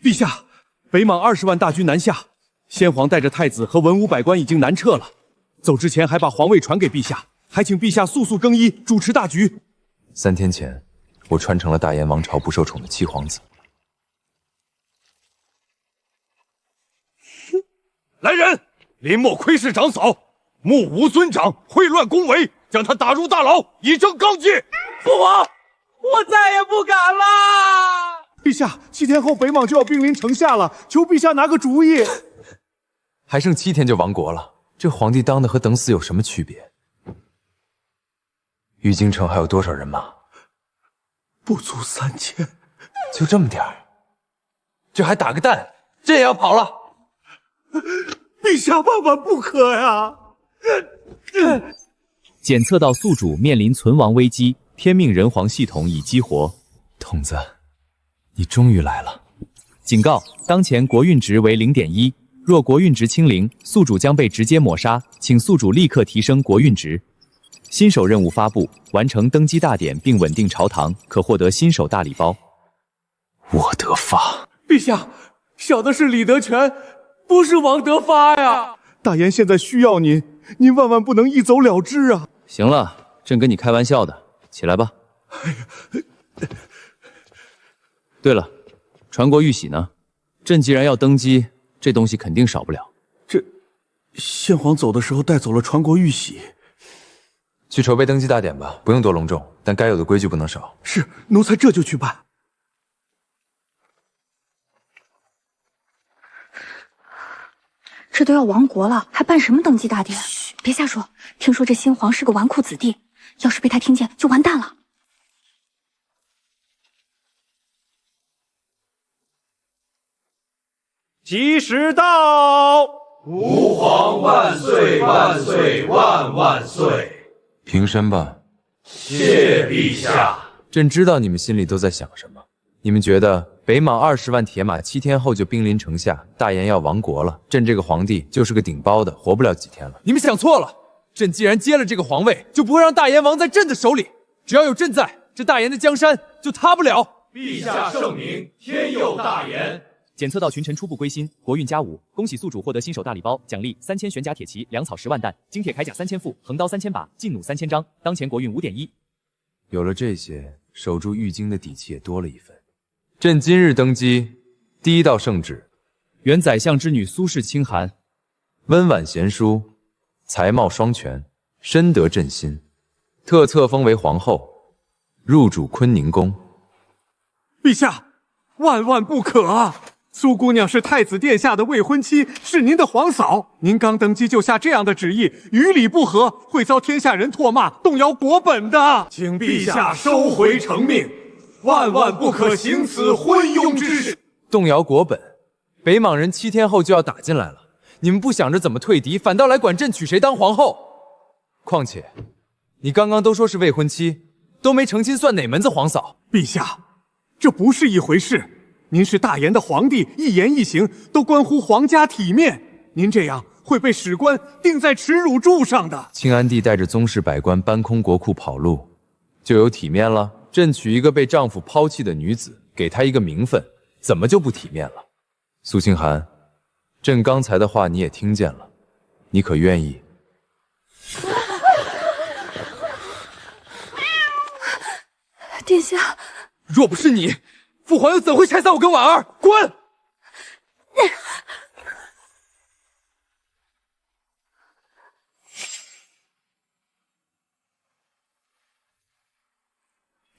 陛下，北莽20万大军南下，先皇带着太子和文武百官已经南撤了。走之前还把皇位传给陛下，还请陛下速速更衣，主持大局。3天前，我传承了大燕王朝不受宠的7皇子。来人，林默窥视长嫂，目无尊长，秽乱宫闱，将他打入大牢，以正纲纪。父皇，我再也不敢了。陛下，7天后北莽就要兵临城下了，求陛下拿个主意。还剩7天就亡国了，这皇帝当的和等死有什么区别？玉京城还有多少人马？不足3000。就这么点儿？这还打个蛋，这也要跑了？陛下万万不可呀！检测到宿主面临存亡危机，天命人皇系统已激活。童子，你终于来了。警告：当前国运值为 0.1， 若国运值清零，宿主将被直接抹杀，请宿主立刻提升国运值。新手任务发布，完成登基大典并稳定朝堂，可获得新手大礼包。我得发。陛下，小的是李德全，不是王德发呀！大燕现在需要您，您万万不能一走了之啊！行了，朕跟你开玩笑的，起来吧。对了，传国玉玺呢？朕既然要登基，这东西肯定少不了。这，先皇走的时候带走了传国玉玺。去筹备登基大典吧，不用多隆重，但该有的规矩不能少。是，奴才这就去办。这都要亡国了，还办什么登基大典？别瞎说，听说这新皇是个纨绔子弟，要是被他听见就完蛋了。吉时到，吾皇万岁万岁万万岁！平身吧。谢陛下。朕知道你们心里都在想什么。你们觉得北莽20万铁马7天后就兵临城下，大燕要亡国了，朕这个皇帝就是个顶包的，活不了几天了。你们想错了，朕既然接了这个皇位，就不会让大燕亡在朕的手里。只要有朕在，这大燕的江山就塌不了。陛下圣明，天佑大燕。检测到群臣初步归心，国运+5，恭喜宿主获得新手大礼包，奖励3000玄甲铁骑、粮草10万担、精铁铠甲3000副、横刀3000把、劲弩3000张。当前国运5.1。有了这些，守住玉京的底气也多了一分。朕今日登基，第一道圣旨：原宰相之女苏氏清寒，温婉贤淑，才貌双全，深得朕心，特册封为皇后，入主坤宁宫。陛下，万万不可啊！苏姑娘是太子殿下的未婚妻，是您的皇嫂。您刚登基就下这样的旨意，与理不合，会遭天下人唾骂，动摇国本的。请陛下收回成命，万万不可行此昏庸之事。动摇国本，北莽人7天后就要打进来了，你们不想着怎么退敌，反倒来管朕娶谁当皇后。况且，你刚刚都说是未婚妻，都没成亲，算哪门子皇嫂？陛下，这不是一回事。您是大燕的皇帝，一言一行都关乎皇家体面，您这样会被史官钉在耻辱柱上的。庆安帝带着宗室百官搬空国库跑路，就有体面了？朕娶一个被丈夫抛弃的女子，给她一个名分，怎么就不体面了？苏清寒，朕刚才的话你也听见了，你可愿意？殿下，若不是你，父皇又怎会拆散我跟婉儿？滚！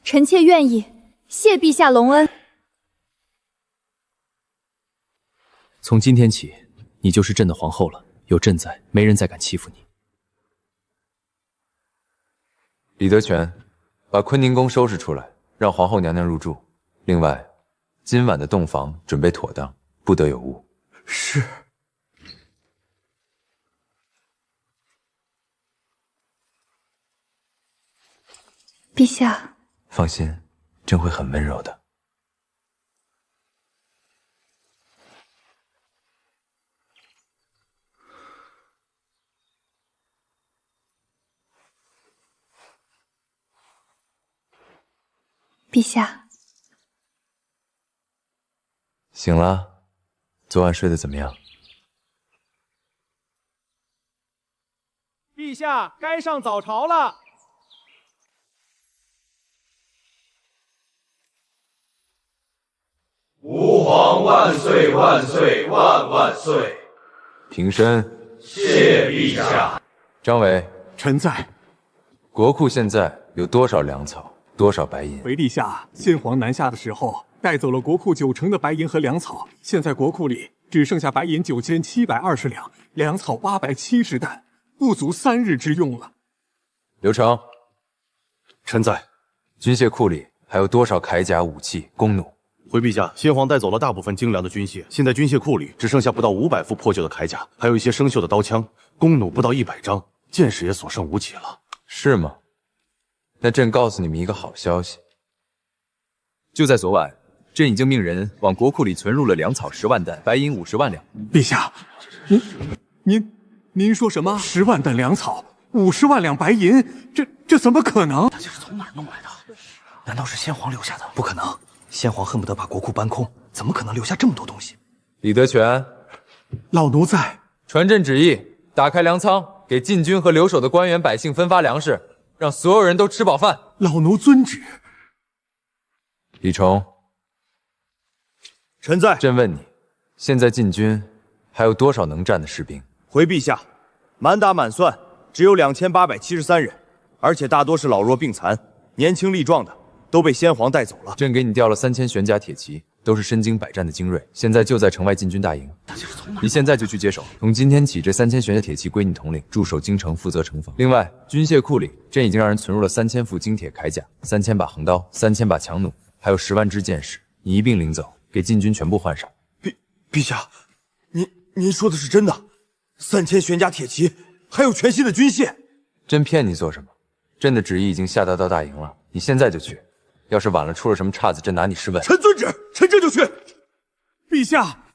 臣妾愿意，谢陛下隆恩。从今天起，你就是朕的皇后了。有朕在，没人再敢欺负你。李德全，把坤宁宫收拾出来，让皇后娘娘入住。另外，今晚的洞房准备妥当，不得有误。是。陛下，放心，朕会很温柔的。陛下，醒了，昨晚睡得怎么样？陛下，该上早朝了。吾皇万岁万岁万万岁！平身。谢陛下。张伟，臣在。国库现在有多少粮草？多少白银？回陛下，先皇南下的时候带走了国库90%的白银和粮草，现在国库里只剩下白银9720两，粮草870担，不足3日之用了。刘成，臣在。军械库里还有多少铠甲、武器、弓弩？回陛下，先皇带走了大部分精良的军械，现在军械库里只剩下不到500副破旧的铠甲，还有一些生锈的刀枪，弓弩不到100张，箭矢也所剩无几了。是吗？那朕告诉你们一个好消息，就在昨晚，朕已经命人往国库里存入了粮草10万担，白银50万两。陛下，您说什么？10万担粮草，50万两白银，这怎么可能？这是从哪儿弄来的？难道是先皇留下的？不可能，先皇恨不得把国库搬空，怎么可能留下这么多东西？李德全，老奴在。传朕旨意，打开粮仓，给禁军和留守的官员百姓分发粮食，让所有人都吃饱饭。老奴遵旨。李崇，臣在。朕问你，现在禁军还有多少能战的士兵？回陛下，满打满算只有2873人，而且大多是老弱病残，年轻力壮的都被先皇带走了。朕给你调了3000玄甲铁骑，都是身经百战的精锐，现在就在城外禁军大营。你现在就去接手，从今天起，这3000玄甲铁骑归你统领，驻守京城，负责城防。另外，军械库里，朕已经让人存入了3000副精铁铠甲、3000把横刀、3000把强弩，还有10万支箭矢，你一并领走，给禁军全部换上。陛下，您说的是真的？3000玄甲铁骑，还有全新的军械？朕骗你做什么？朕的旨意已经下达到大营了，你现在就去。要是晚了出了什么岔子，朕拿你试问。臣遵旨，臣这就去。陛下，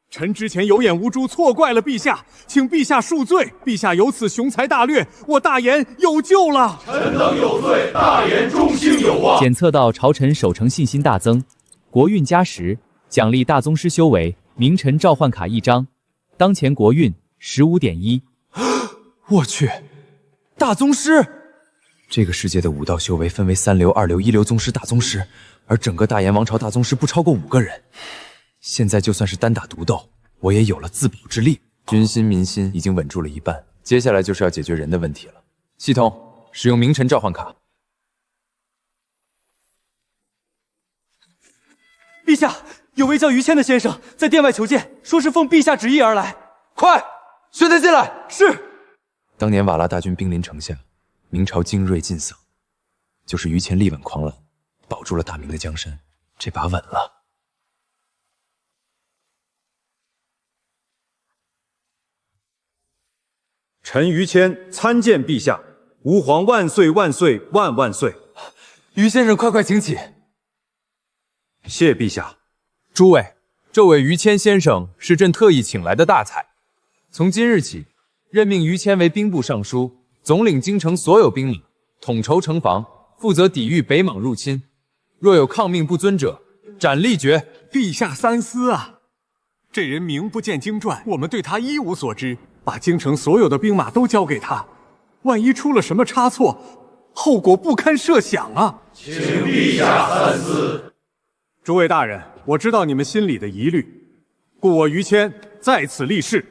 臣之前有眼无珠，错怪了陛下，请陛下恕罪。陛下有此雄才大略，我大言有救了。臣等有罪，大言忠心有望。检测到朝臣守城信心大增，国运加10，奖励大宗师修为，名臣召唤卡1张。当前国运15.1。我去，大宗师！这个世界的武道修为分为3流、2流、1流宗师、大宗师，而整个大炎王朝大宗师不超过5个人。现在就算是单打独斗，我也有了自保之力。军心民心已经稳住了一半，接下来就是要解决人的问题了。系统使用名臣召唤卡。陛下，有位叫于谦的先生在殿外求见，说是奉陛下旨意而来。快，宣他进来。是。当年瓦剌大军兵临城下，明朝精锐尽丧，就是于谦力挽狂澜，保住了大明的江山，这把稳了。臣于谦参见陛下，吾皇万岁万岁万万岁！于先生，快请起。谢陛下。诸位，这位于谦先生是朕特意请来的大才，从今日起，任命于谦为兵部尚书，总领京城所有兵马，统筹城防，负责抵御北莽入侵。若有抗命不遵者，斩立决。陛下三思啊！这人名不见经传，我们对他一无所知，把京城所有的兵马都交给他，万一出了什么差错，后果不堪设想啊！请陛下三思。诸位大人，我知道你们心里的疑虑，故我于谦在此立誓，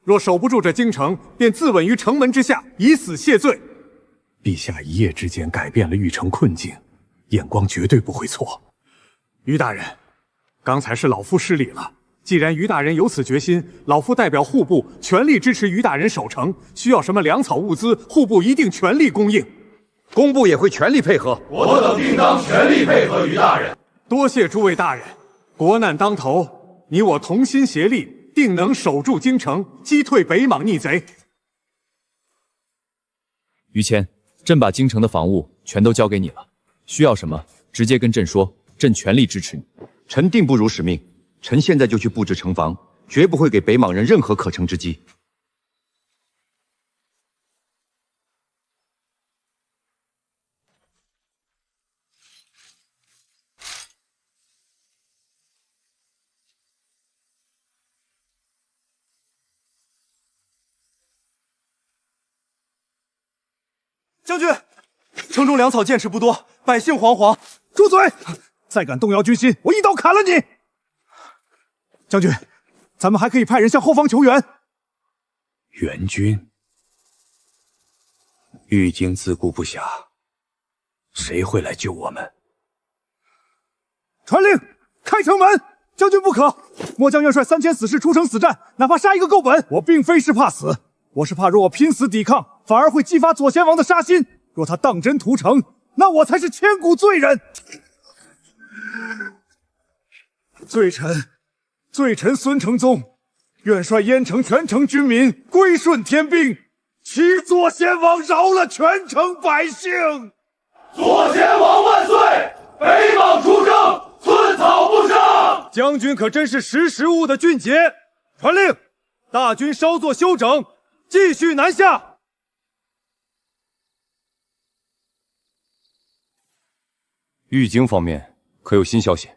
若守不住这京城，便自刎于城门之下，以死谢罪。陛下一夜之间改变了玉城困境，眼光绝对不会错。于大人，刚才是老夫失礼了。既然于大人有此决心，老夫代表户部全力支持于大人守城，需要什么粮草物资，户部一定全力供应。工部也会全力配合。我等定当全力配合于大人。多谢诸位大人，国难当头，你我同心协力，定能守住京城，击退北莽逆贼。于谦，朕把京城的防务全都交给你了，需要什么直接跟朕说，朕全力支持你。臣定不辱使命，臣现在就去布置城防，绝不会给北莽人任何可乘之机。将军，城中粮草见持不多，百姓惶惶。住嘴！再敢动摇军心，我一刀砍了你！将军，咱们还可以派人向后方求援。援军？玉京自顾不暇，谁会来救我们？传令，开城门！将军不可！末将愿率3000死士出城死战，哪怕杀一个够本。我并非是怕死，我是怕若我拼死抵抗，反而会激发左贤王的杀心。若他当真屠城，那我才是千古罪人。罪臣孙承宗，愿率燕城全城军民归顺天兵，祈左贤王饶了全城百姓。左贤王万岁！北莽出征，寸草不生。将军可真是识时务的俊杰！传令，大军稍作休整，继续南下。玉京方面可有新消息？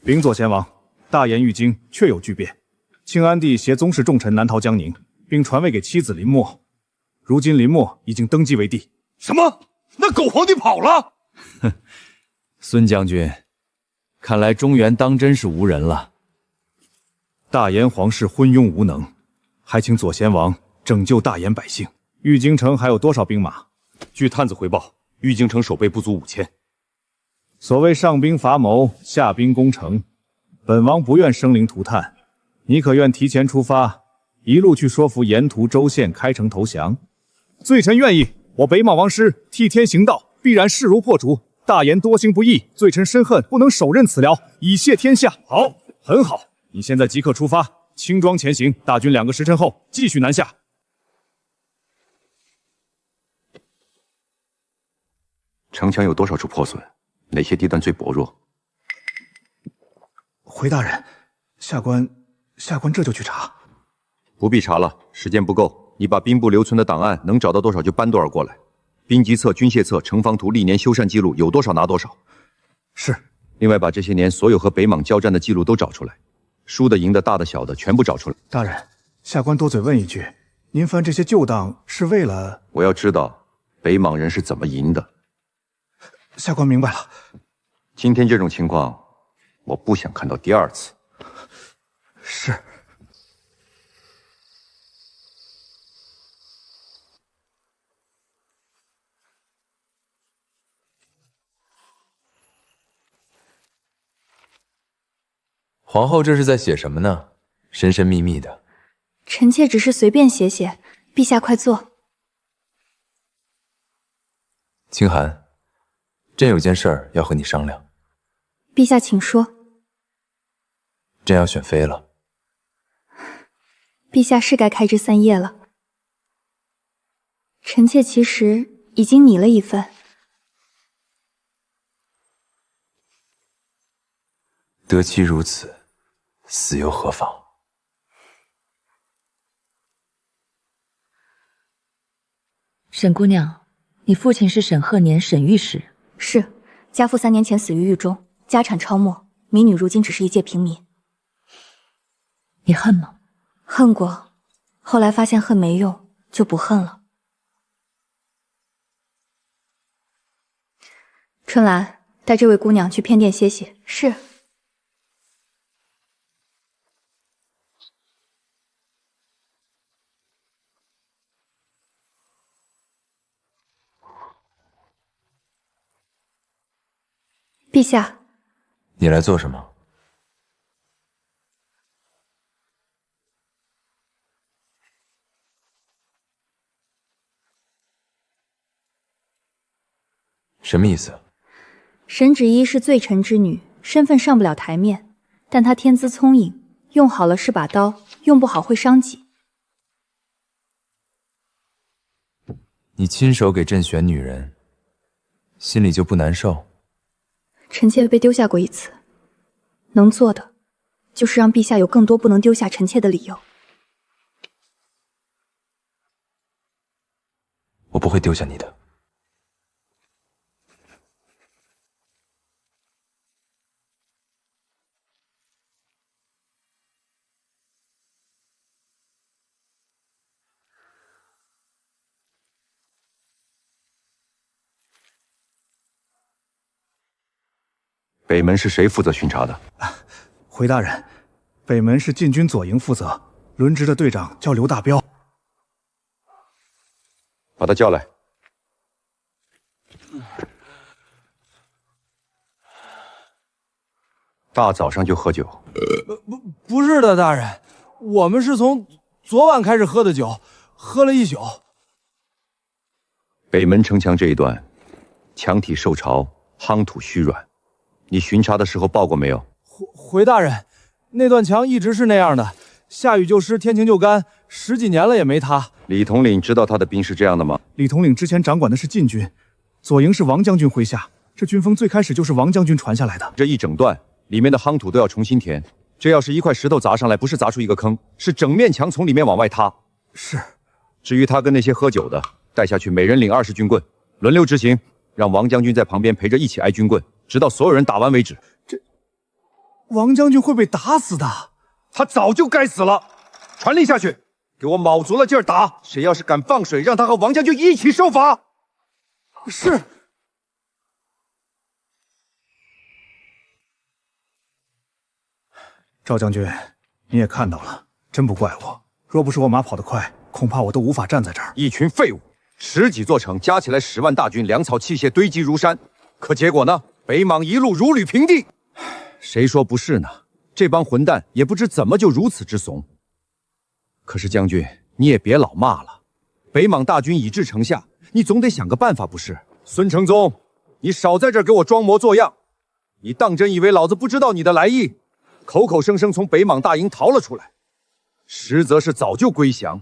禀左贤王，大言玉京确有巨变。庆安帝携宗室重臣南逃江宁，并传位给妻子林默。如今林默已经登基为帝。什么？那狗皇帝跑了？哼，孙将军，看来中原当真是无人了。大言皇室昏庸无能，还请左贤王拯救大言百姓。玉京城还有多少兵马？据探子回报，玉京城守备不足5000。所谓上兵伐谋，下兵攻城，本王不愿生灵涂炭，你可愿提前出发，一路去说服沿途州县开城投降？罪臣愿意，我北莽王师替天行道，必然势如破竹。大言多行不义，罪臣深恨，不能手刃此辽，以谢天下。好，很好，你现在即刻出发，轻装前行，大军2个时辰后继续南下。城墙有多少处破损？哪些地段最薄弱？回大人，下官这就去查。不必查了，时间不够。你把兵部留存的档案能找到多少就搬多少过来。兵籍册、军械册、城防图历年修缮记录有多少拿多少。是。另外把这些年所有和北莽交战的记录都找出来，输的、赢的、大的、小的全部找出来。大人，下官多嘴问一句，您翻这些旧档是为了？我要知道北莽人是怎么赢的。下官明白了。今天这种情况，我不想看到第2次。是。皇后这是在写什么呢？神神秘秘的。臣妾只是随便写写，陛下快坐。清寒，朕有件事儿要和你商量。陛下请说。朕要选妃了。陛下是该开枝散叶了。臣妾其实已经拟了一份。得妻如此，死又何妨？沈姑娘，你父亲是沈鹤年，沈御史。是，家父3年前死于狱中，家产超没，民女如今只是一介平民。你恨吗？恨过，后来发现恨没用，就不恨了。春兰，带这位姑娘去偏殿歇息。是。陛下，你来做什么？什么意思？沈芷依是罪臣之女，身份上不了台面，但她天资聪颖，用好了是把刀，用不好会伤己。你亲手给朕选女人，心里就不难受？臣妾被丢下过一次，能做的就是让陛下有更多不能丢下臣妾的理由。我不会丢下你的。北门是谁负责巡查的？回大人，北门是禁军左营负责，轮值的队长叫刘大彪。把他叫来。大早上就喝酒？不是的，大人，我们是从昨晚开始喝的酒，喝了一宿。北门城墙这一段，墙体受潮，夯土虚软。你巡查的时候报过没有？回大人，那段墙一直是那样的，下雨就湿，天晴就干，10几年了也没塌。李统领知道他的兵是这样的吗？李统领之前掌管的是禁军，左营是王将军麾下，这军风最开始就是王将军传下来的。这一整段里面的夯土都要重新填，这要是一块石头砸上来，不是砸出一个坑，是整面墙从里面往外塌。是。至于他跟那些喝酒的，带下去每人领20军棍，轮流执行，让王将军在旁边陪着一起挨军棍，直到所有人打完为止。王将军会被打死的，他早就该死了。传令下去，给我卯足了劲儿打，谁要是敢放水，让他和王将军一起受罚。是。赵将军，你也看到了，真不怪我。若不是我马跑得快，恐怕我都无法站在这儿。一群废物，10几座城加起来10万大军，粮草器械堆积如山，可结果呢？北莽一路如履平地。谁说不是呢？这帮混蛋也不知怎么就如此之怂。可是将军，你也别老骂了。北莽大军已至城下，你总得想个办法不是？孙承宗，你少在这儿给我装模作样！你当真以为老子不知道你的来意？口口声声从北莽大营逃了出来，实则是早就归降。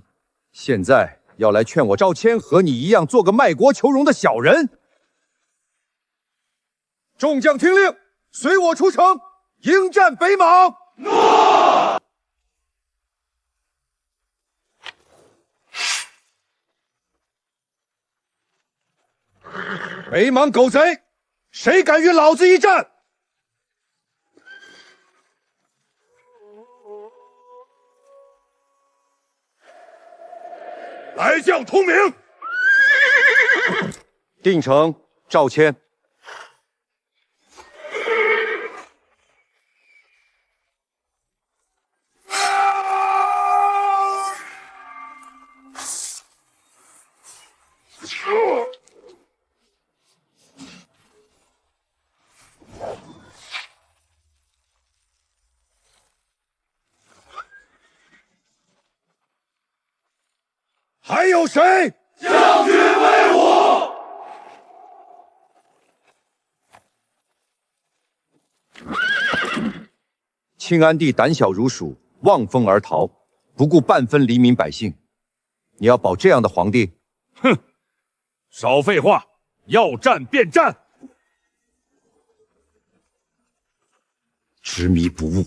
现在要来劝我赵谦和你一样做个卖国求荣的小人。众将听令，随我出城，迎战北莽。诺。北莽狗贼，谁敢与老子一战？来将通明。定城赵谦。还有谁？将军威武！庆安帝胆小如鼠，望风而逃，不顾半分黎民百姓。你要保这样的皇帝？哼！少废话，要战便战！执迷不悟。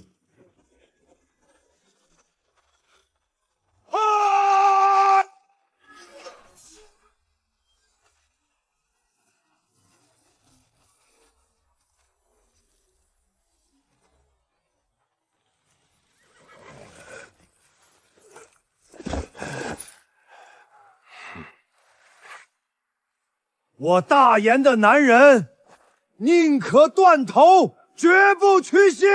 我大言的男人，宁可断头，绝不屈膝。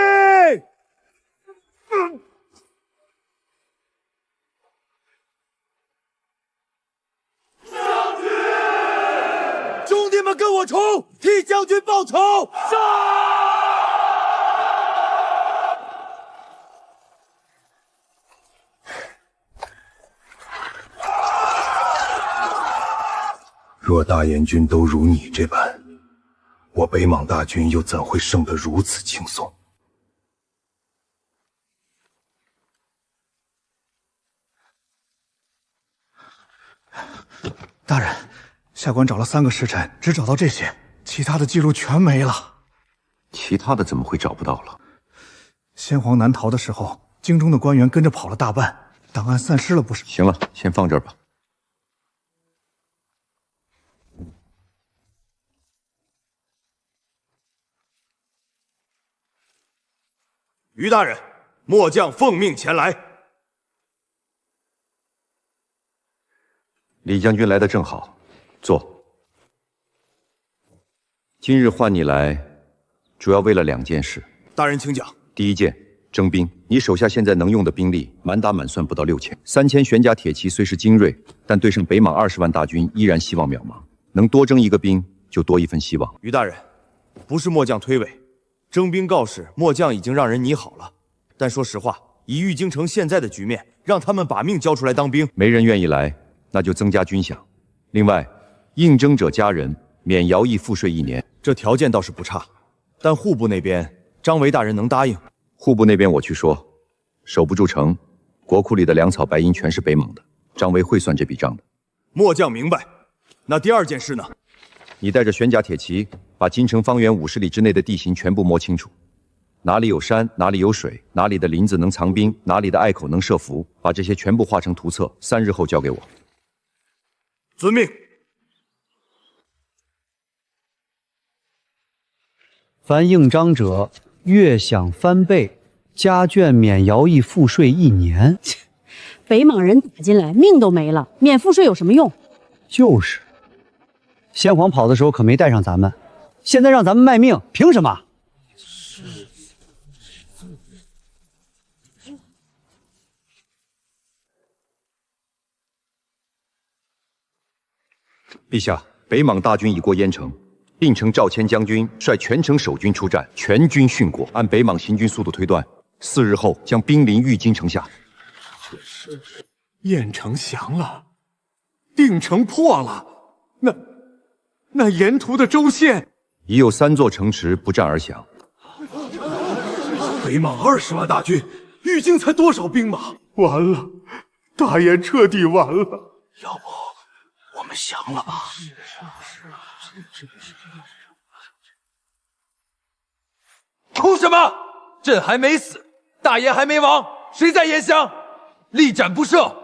将军，兄弟们，跟我冲，替将军报仇！杀！若大燕军都如你这般，我北莽大军又怎会胜得如此轻松？大人，下官找了3个时辰，只找到这些，其他的记录全没了。其他的怎么会找不到了？先皇南逃的时候，京中的官员跟着跑了大半，档案散失了不少。行了，先放这儿吧。于大人，末将奉命前来。李将军来得正好，坐。今日唤你来，主要为了2件事。大人请讲。第一件，征兵。你手下现在能用的兵力，满打满算不到6000，3000玄甲铁骑虽是精锐，但对上北莽20万大军，依然希望渺茫。能多征1个兵，就多1份希望。于大人，不是末将推诿，征兵告示，末将已经让人拟好了。但说实话，以玉京城现在的局面，让他们把命交出来当兵，没人愿意来，那就增加军饷。另外，应征者家人免徭役赋税1年。这条件倒是不差，但户部那边，张维大人能答应？户部那边我去说，守不住城，国库里的粮草白银全是北莽的，张维会算这笔账的。末将明白。那第2件事呢？你带着玄甲铁骑，把京城方圆50里之内的地形全部摸清楚，哪里有山，哪里有水，哪里的林子能藏兵，哪里的隘口能设伏，把这些全部画成图册，3日后交给我。遵命。凡应章者，月饷翻倍，家眷免徭役赋税1年。北莽人打进来，命都没了，免赋税有什么用？就是，先皇跑的时候可没带上咱们，现在让咱们卖命，凭什么？陛下，北莽大军已过鄢城，令丞赵谦将军率全城守军出战，全军殉国。按北莽行军速度推断，4日后将兵临玉京城下。鄢城降了，定城破了，那沿途的州县已有3座城池不战而降。北莽20万大军，玉京才多少兵马？完了，大燕彻底完了。要不我们降了吧？哭什么？朕还没死，大燕还没亡，谁在燕乡？力斩不赦！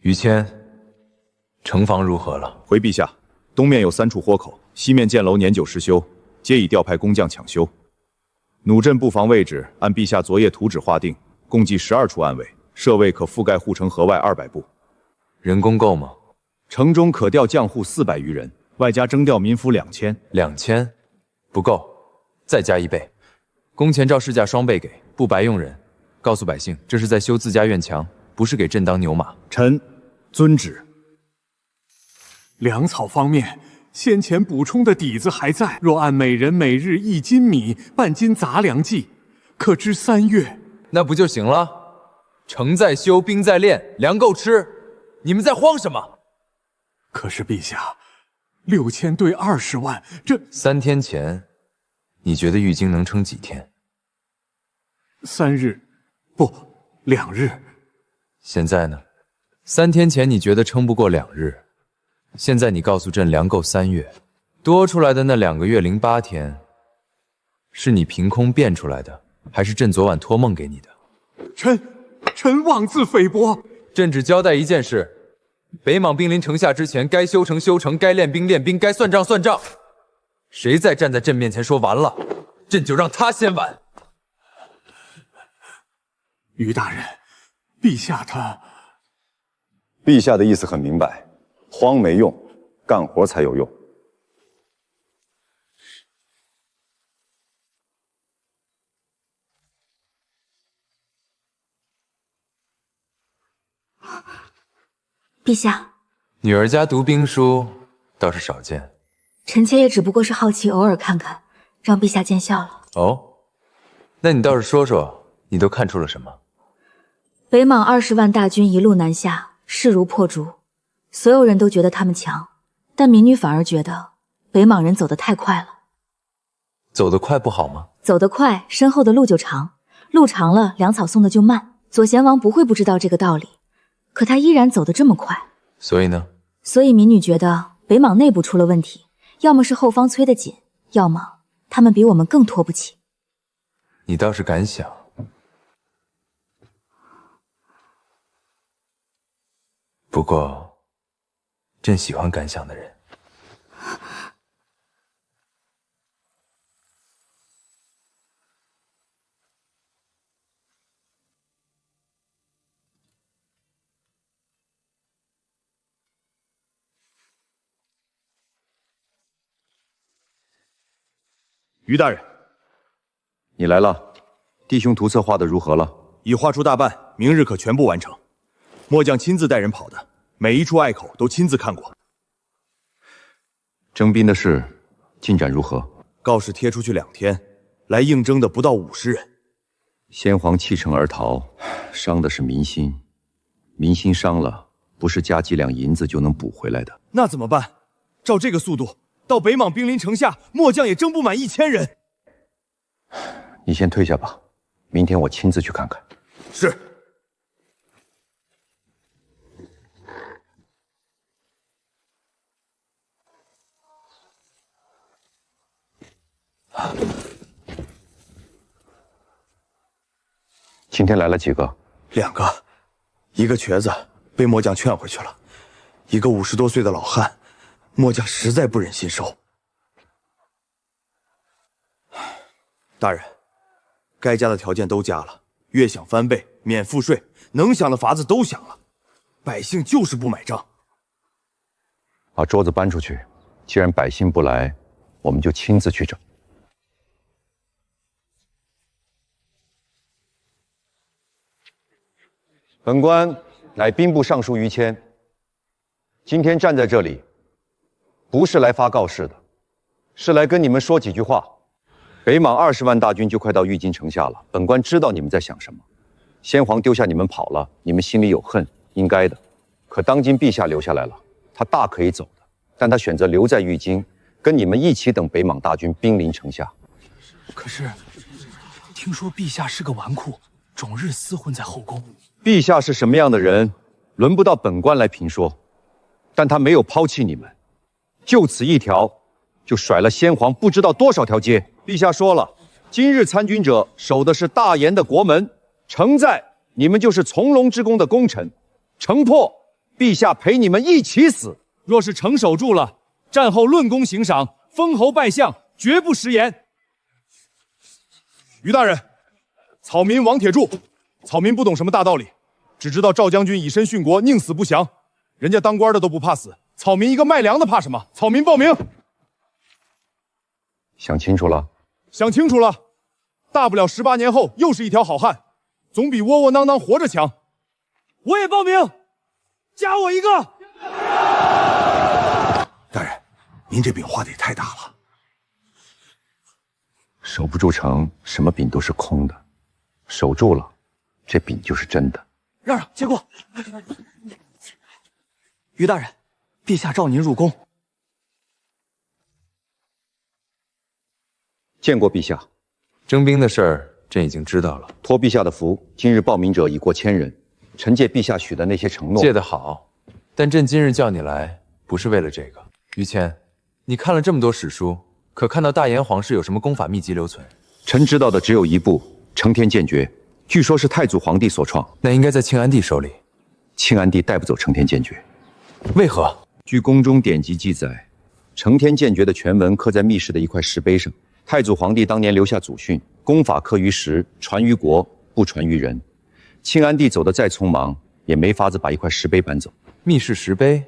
于谦，城防如何了？回陛下，东面有3处豁口，西面箭楼年久失修，皆已调派工匠抢修。弩阵布防位置按陛下昨夜图纸划定，共计12处暗卫，设位可覆盖护城河外200步。人工够吗？城中可调将户400余人，外加征调民夫2000。2000不够，再加1倍。工钱照市价双倍给，不白用人。告诉百姓，这是在修自家院墙，不是给朕当牛马。臣遵旨。粮草方面，先前补充的底子还在，若按每人每日1斤米、半斤杂粮计，可支3月。那不就行了？城在修，兵在练，粮够吃，你们在慌什么？可是陛下，6000对20万，这3天前，你觉得玉京能撑几天？3日，不，2日。现在呢？3天前你觉得撑不过2日，现在你告诉朕粮够3月，多出来的那2个月08天，是你凭空变出来的，还是朕昨晚托梦给你的？臣妄自菲薄。朕只交代一件事。北莽兵临城下之前，该修城修城，该练兵练兵，该算账算账。谁再站在朕面前说完了，朕就让他先完。于大人，陛下他……陛下的意思很明白，慌没用，干活才有用。陛下，女儿家读兵书倒是少见。臣妾也只不过是好奇，偶尔看看，让陛下见笑了。哦，那你倒是说说，你都看出了什么？北莽20万大军一路南下，势如破竹，所有人都觉得他们强，但民女反而觉得北莽人走得太快了。走得快不好吗？走得快，身后的路就长，路长了，粮草送的就慢。左贤王不会不知道这个道理，可他依然走得这么快。所以呢？所以民女觉得北莽内部出了问题，要么是后方催得紧，要么他们比我们更拖不起。你倒是敢想。不过，朕喜欢敢想的人。于大人，你来了，弟兄图册画的如何了？已画出大半，明日可全部完成。末将亲自带人跑的，每一处隘口都亲自看过。征兵的事进展如何？告示贴出去2天，来应征的不到50人。先皇弃城而逃，伤的是民心，民心伤了，不是加几两银子就能补回来的。那怎么办？照这个速度，到北莽兵临城下，末将也征不满1000人。你先退下吧，明天我亲自去看看。是。今天来了几个？2个，一个瘸子被末将劝回去了，一个50多岁的老汉，末将实在不忍心收。大人，该加的条件都加了，月饷翻倍，免赋税，能想的法子都想了，百姓就是不买账。把桌子搬出去，既然百姓不来，我们就亲自去整。本官乃兵部尚书于谦，今天站在这里，不是来发告示的，是来跟你们说几句话。北莽20万大军就快到玉京城下了，本官知道你们在想什么。先皇丢下你们跑了，你们心里有恨，应该的。可当今陛下留下来了，他大可以走的，但他选择留在玉京，跟你们一起等北莽大军兵临城下。可是，听说陛下是个纨绔，终日厮混在后宫。陛下是什么样的人，轮不到本官来评说，但他没有抛弃你们，就此一条，就甩了先皇不知道多少条街。陛下说了，今日参军者守的是大严的国门，城在，你们就是从龙之宫的功臣，城破，陛下陪你们一起死。若是城守住了，战后论功行赏，封侯拜相，绝不食言。于大人，草民王铁柱，草民不懂什么大道理，只知道赵将军以身殉国，宁死不降。人家当官的都不怕死，草民一个卖粮的怕什么？草民报名。想清楚了？想清楚了，大不了18年后又是一条好汉，总比窝窝囊囊活着强。我也报名，加我一个。大人，您这饼画的也太大了。守不住城，什么饼都是空的；守住了，这饼就是真的。让让，接过。于大人，陛下召您入宫。见过陛下。征兵的事儿，朕已经知道了。托陛下的福，今日报名者已过1000人。臣借陛下许的那些承诺，借得好，但朕今日叫你来，不是为了这个。于谦，你看了这么多史书，可看到大炎皇室有什么功法秘籍留存？臣知道的只有一部《承天剑诀》，据说是太祖皇帝所创。那应该在庆安帝手里。庆安帝带不走承天剑诀，为何？据宫中典籍记载，承天剑诀的全文刻在密室的一块石碑上。太祖皇帝当年留下祖训：功法刻于石，传于国，不传于人。庆安帝走得再匆忙，也没法子把一块石碑搬走。密室石碑，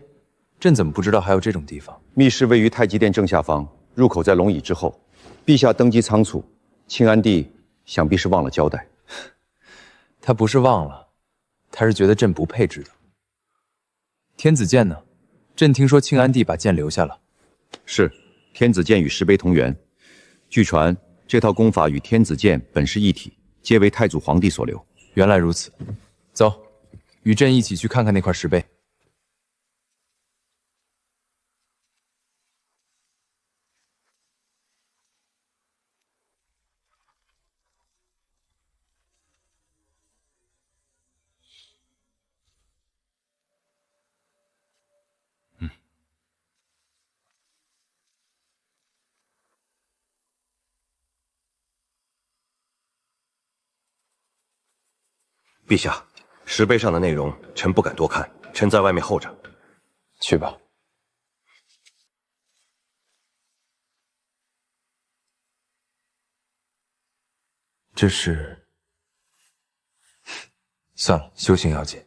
朕怎么不知道还有这种地方？密室位于太极殿正下方，入口在龙椅之后。陛下登基仓促，庆安帝想必是忘了交代。他不是忘了，他是觉得朕不配知道。天子剑呢？朕听说庆安帝把剑留下了。是，天子剑与石碑同源。据传，这套功法与天子剑本是一体，皆为太祖皇帝所留。原来如此，走，与朕一起去看看那块石碑。陛下，石碑上的内容，臣不敢多看，臣在外面候着。去吧。这是……算了，修行要紧。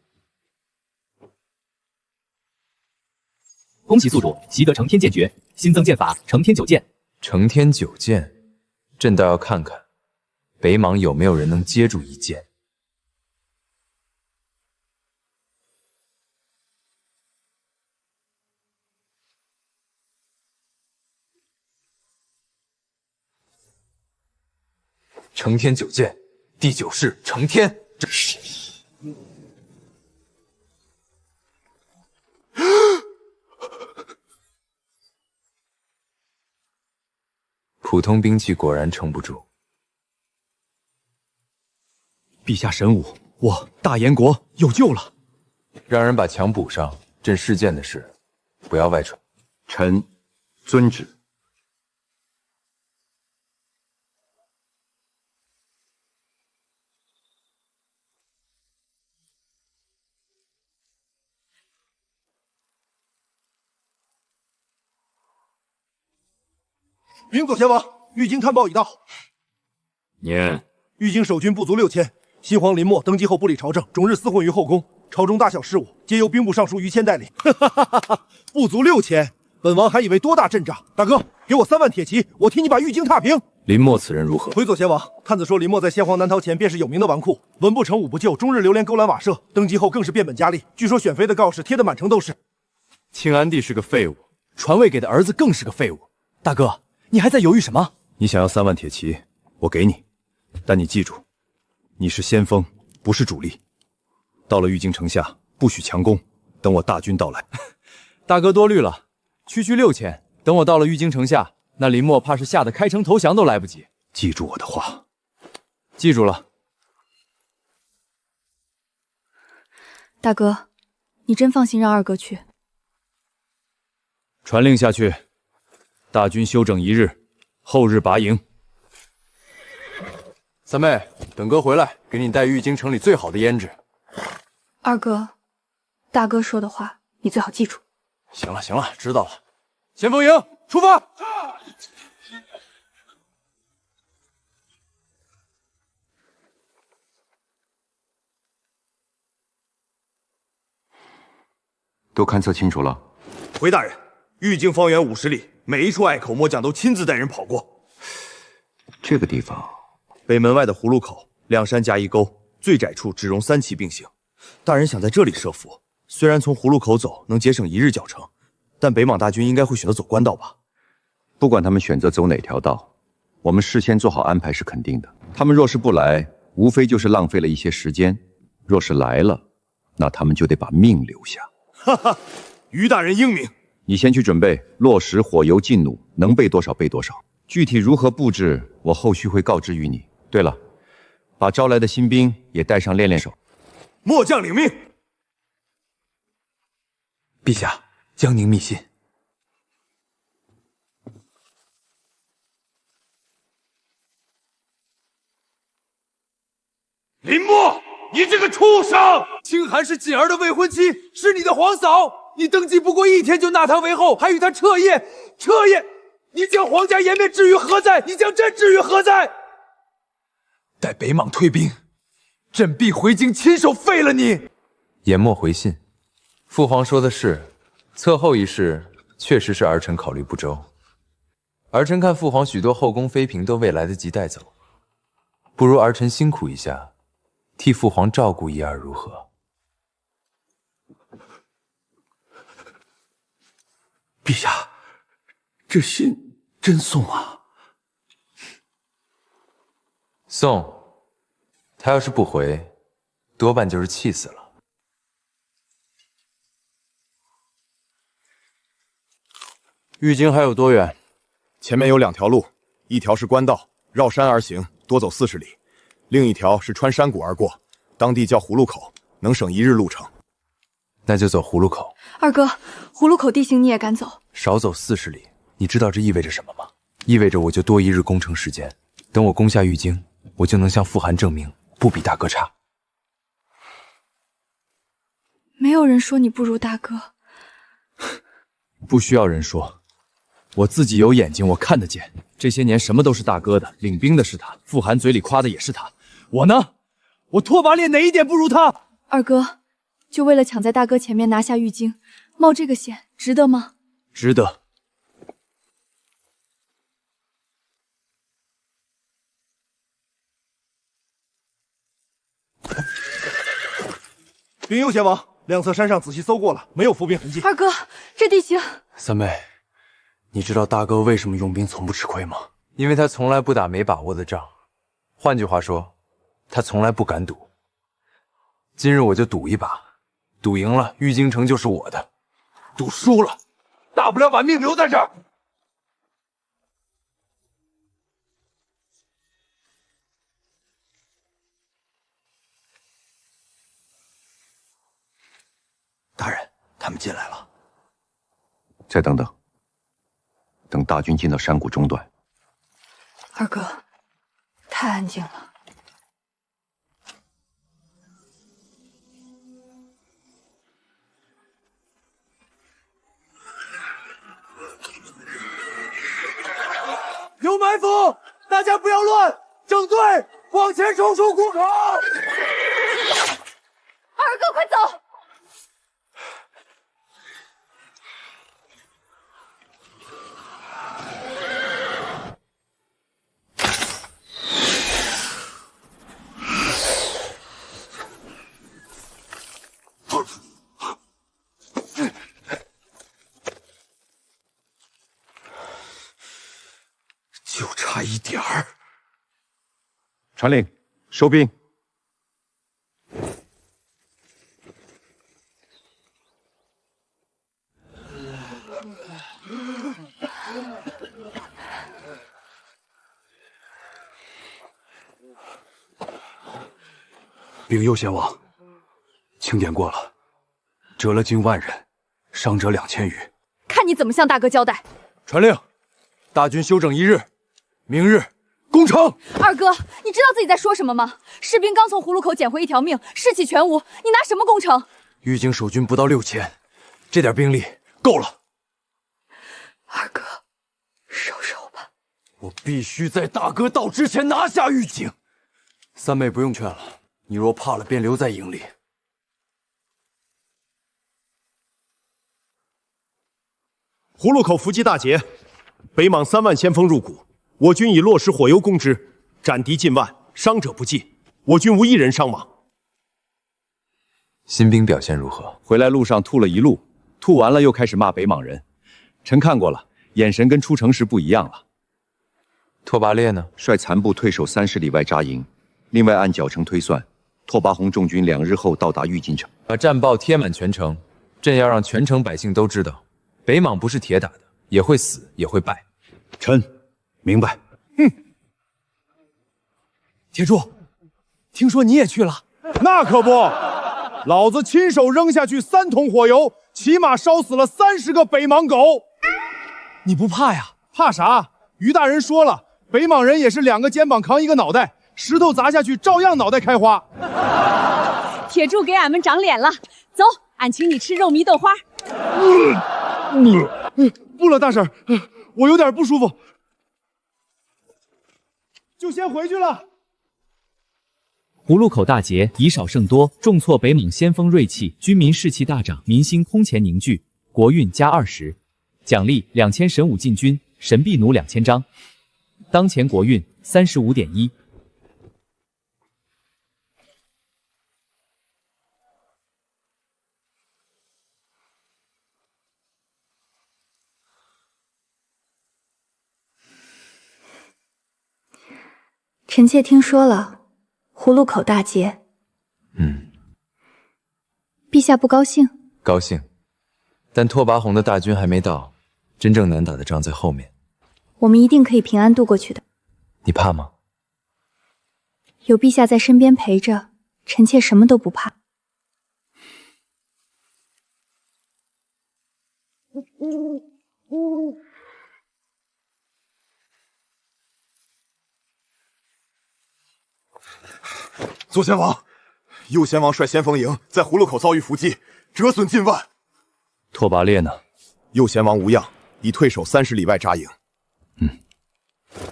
恭喜宿主习得承天剑诀，新增剑法承天九剑。承天九剑，朕倒要看看北莽有没有人能接住一剑。承天九剑，第九式承天。这是。普通兵器果然撑不住。陛下神武，我大燕国有救了。让人把墙补上。朕试剑的事，不要外传。臣遵旨。禀左贤王，玉京探报已到。念。玉京守军不足6000，新皇林默登基后不理朝政，终日厮混于后宫，朝中大小事务皆由兵部尚书于谦代理。不足6000，本王还以为多大阵仗。大哥，给我3万铁骑，我替你把玉京踏平。林默此人如何？回左贤王，探子说林默在先皇南逃前便是有名的纨绔，文不成武不就，终日流连勾栏瓦舍。登基后更是变本加厉，据说选妃的告示贴得满城都是。庆安帝是个废物，传位给的儿子更是个废物。大哥，你还在犹豫什么？你想要3万铁骑，我给你，但你记住，你是先锋，不是主力。到了玉京城下，不许强攻，等我大军到来。大哥多虑了，区区6000，等我到了玉京城下，那林默怕是吓得开城投降都来不及。记住我的话。记住了。大哥，你真放心让二哥去？传令下去，大军休整1日，后日拔营。三妹，等哥回来，给你带玉京城里最好的胭脂。二哥，大哥说的话，你最好记住。行了行了，知道了。先锋营出发！都勘测清楚了。回大人，玉京方圆50里，每一处隘口，末将都亲自带人跑过。这个地方，北门外的葫芦口，2山夹1沟，最窄处只容3骑并行。大人想在这里设伏，虽然从葫芦口走能节省1日脚程，但北莽大军应该会选择走官道吧？不管他们选择走哪条道，我们事先做好安排是肯定的。他们若是不来，无非就是浪费了一些时间；若是来了，那他们就得把命留下。哈哈，于大人英明。你先去准备落石、火油、劲弩，能备多少备多少。具体如何布置，我后续会告知于你。对了，把招来的新兵也带上练练手。末将领命。陛下，江宁密信。林默，你这个畜生！清寒是锦儿的未婚妻，是你的皇嫂。你登基不过1天就纳她为后，还与她彻夜，你将皇家颜面置于何在？你将朕置于何在？待北莽退兵，朕必回京亲手废了你。研墨回信，父皇说的是，侧后一事确实是儿臣考虑不周。儿臣看父皇许多后宫妃嫔都未来得及带走，不如儿臣辛苦一下，替父皇照顾一二如何？陛下，这信真送啊？送，他要是不回，多半就是气死了。玉京还有多远？前面有2条路，一条是官道，绕山而行，多走40里；另一条是穿山谷而过，当地叫葫芦口，能省1日路程。那就走葫芦口。二哥，葫芦口地形你也敢走？少走40里，你知道这意味着什么吗？意味着我就多1日攻城时间。等我攻下玉京，我就能向傅寒证明不比大哥差。没有人说你不如大哥。不需要人说，我自己有眼睛，我看得见。这些年什么都是大哥的，领兵的是他，傅寒嘴里夸的也是他。我呢？我拓跋烈哪一点不如他？二哥，就为了抢在大哥前面拿下玉京，冒这个险，值得吗？值得。禀右贤王，两侧山上仔细搜过了，没有伏兵痕迹。二哥，这地形……三妹，你知道大哥为什么用兵从不吃亏吗？因为他从来不打没把握的仗。换句话说，他从来不敢赌。今日我就赌一把，赌赢了，玉京城就是我的；赌输了，大不了把命留在这儿。大人，他们进来了。再等等，等大军进到山谷中段。二哥，太安静了。有埋伏，大家不要乱，整队往前冲出谷口。二哥，快走！就差一点儿。传令，收兵。禀右贤王，清点过了，折了近1万人，伤者2000余。看你怎么向大哥交代！传令，大军休整1日，明日攻城。二哥，你知道自己在说什么吗？士兵刚从葫芦口捡回1条命，士气全无，你拿什么攻城？玉京守军不到6000，这点兵力够了。二哥，收手吧。我必须在大哥到之前拿下玉京。三妹不用劝了，你若怕了，便留在营里。葫芦口伏击大捷，北莽3万先锋入谷，我军以落石火油攻之，斩敌近万，伤者不计，我军无1人伤亡。新兵表现如何？回来路上吐了一路，吐完了又开始骂北莽人。臣看过了，眼神跟出城时不一样了。拓跋烈呢？率残部退守30里外扎营，另外按脚程推算，拓跋宏众军2日后到达玉京城。把战报贴满全城，朕要让全城百姓都知道，北莽不是铁打的，也会死，也会败。臣明白。铁柱，听说你也去了？那可不，老子亲手扔下去3桶火油，起码烧死了30个北莽狗。你不怕呀？怕啥？于大人说了，北莽人也是2个肩膀扛1个脑袋，石头砸下去照样脑袋开花。铁柱给俺们长脸了，走，俺请你吃肉糜豆花。不了，大婶，我有点不舒服，就先回去了。葫芦口大捷，以少胜多，重挫北莽先锋锐气，军民士气大涨，民心空前凝聚。国运加20，奖励2000神武禁军，神臂弩2000张。当前国运35.1。臣妾听说了，葫芦口大捷。陛下不高兴？高兴，但拓跋宏的大军还没到，真正难打的仗在后面。我们一定可以平安度过去的。你怕吗？有陛下在身边陪着，臣妾什么都不怕。左贤王，右贤王率先锋营在葫芦口遭遇伏击，折损近万。拓跋烈呢？右贤王无恙，已退守30里外扎营。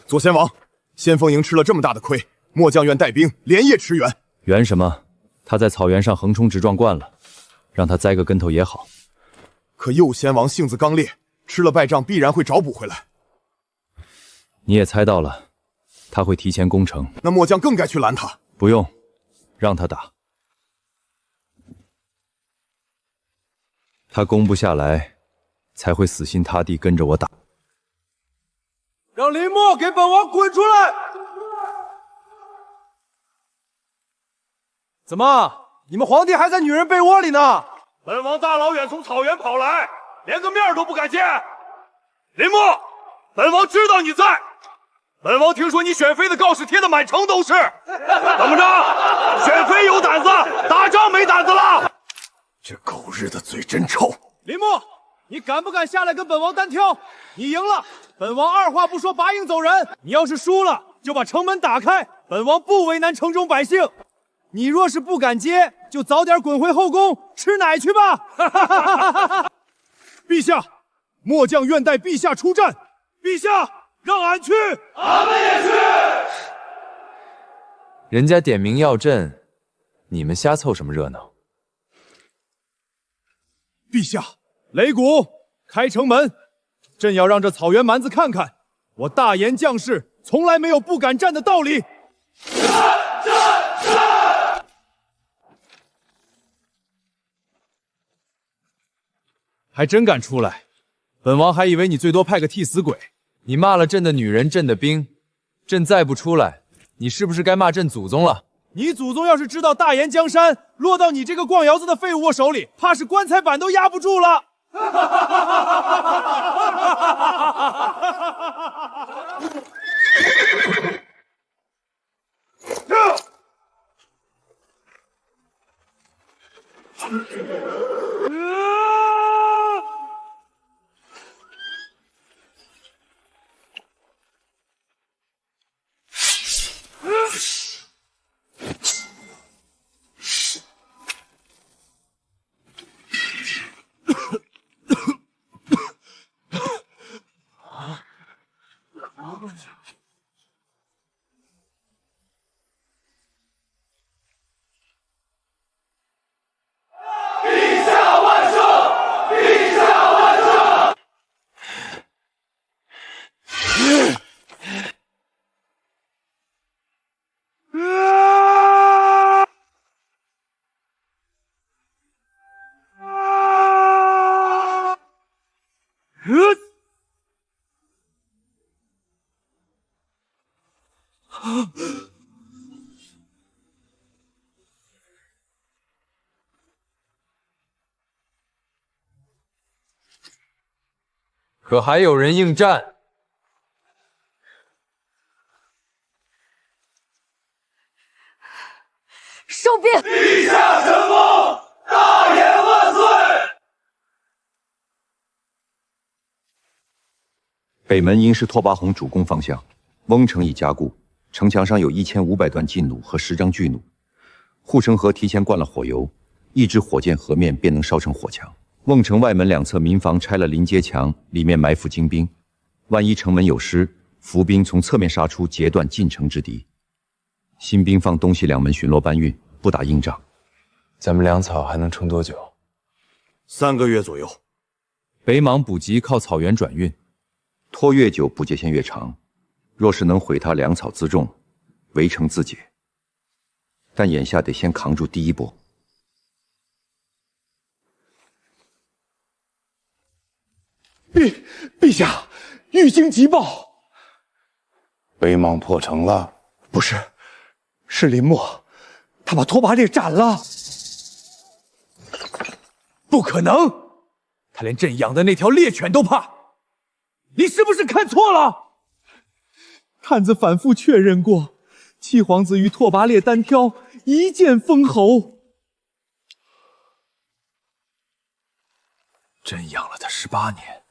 左贤王，先锋营吃了这么大的亏，末将愿带兵连夜驰援。援什么？他在草原上横冲直撞惯了，让他栽个跟头也好。可右贤王性子刚烈，吃了败仗必然会找补回来。你也猜到了，他会提前攻城。那末将更该去拦他。不用，让他打。他攻不下来，才会死心塌地跟着我打。让林默给本王滚出来！怎么，你们皇帝还在女人被窝里呢？本王大老远从草原跑来，连个面都不敢见。林默，本王知道你在。本王听说你选妃的告示贴的满城都是，怎么着？选妃有胆子，打仗没胆子了？这狗日的嘴真臭！林默，你敢不敢下来跟本王单挑？你赢了，本王二话不说拔营走人；你要是输了，就把城门打开，本王不为难城中百姓。你若是不敢接，就早点滚回后宫吃奶去吧！陛下，末将愿带陛下出战。陛下，让俺去。俺们也去。人家点名要朕，你们瞎凑什么热闹？陛下，擂鼓，开城门！朕要让这草原蛮子看看，我大言将士从来没有不敢战的道理。还真敢出来！本王还以为你最多派个替死鬼。你骂了朕的女人，朕的兵，朕再不出来，你是不是该骂朕祖宗了？你祖宗要是知道大研江山落到你这个逛窑子的废物手里，怕是棺材板都压不住了。陛下万圣！陛下万圣！可还有人应战？收兵！陛下神风，大业万岁！北门应是拓跋宏主攻方向，翁城已加固，城墙上有1500段劲弩和10张巨弩，护城河提前灌了火油，一支火箭河面便能烧成火墙。瓮城外门两侧民房拆了临街墙，里面埋伏精兵，万一城门有失，伏兵从侧面杀出，截断进城之敌。新兵放东西两门巡逻搬运，不打硬仗。咱们粮草还能撑多久？3个月左右。北莽补给靠草原转运，拖越久，补给线越长。若是能毁他粮草辎重，围城自解。但眼下得先扛住第一波。陛下，玉京急报，北莽破城了。不是，是林默，他把拓跋烈斩了。不可能，他连朕养的那条猎犬都怕。你是不是看错了？探子反复确认过，七皇子与拓跋烈单挑，一剑封喉。朕养了他18年。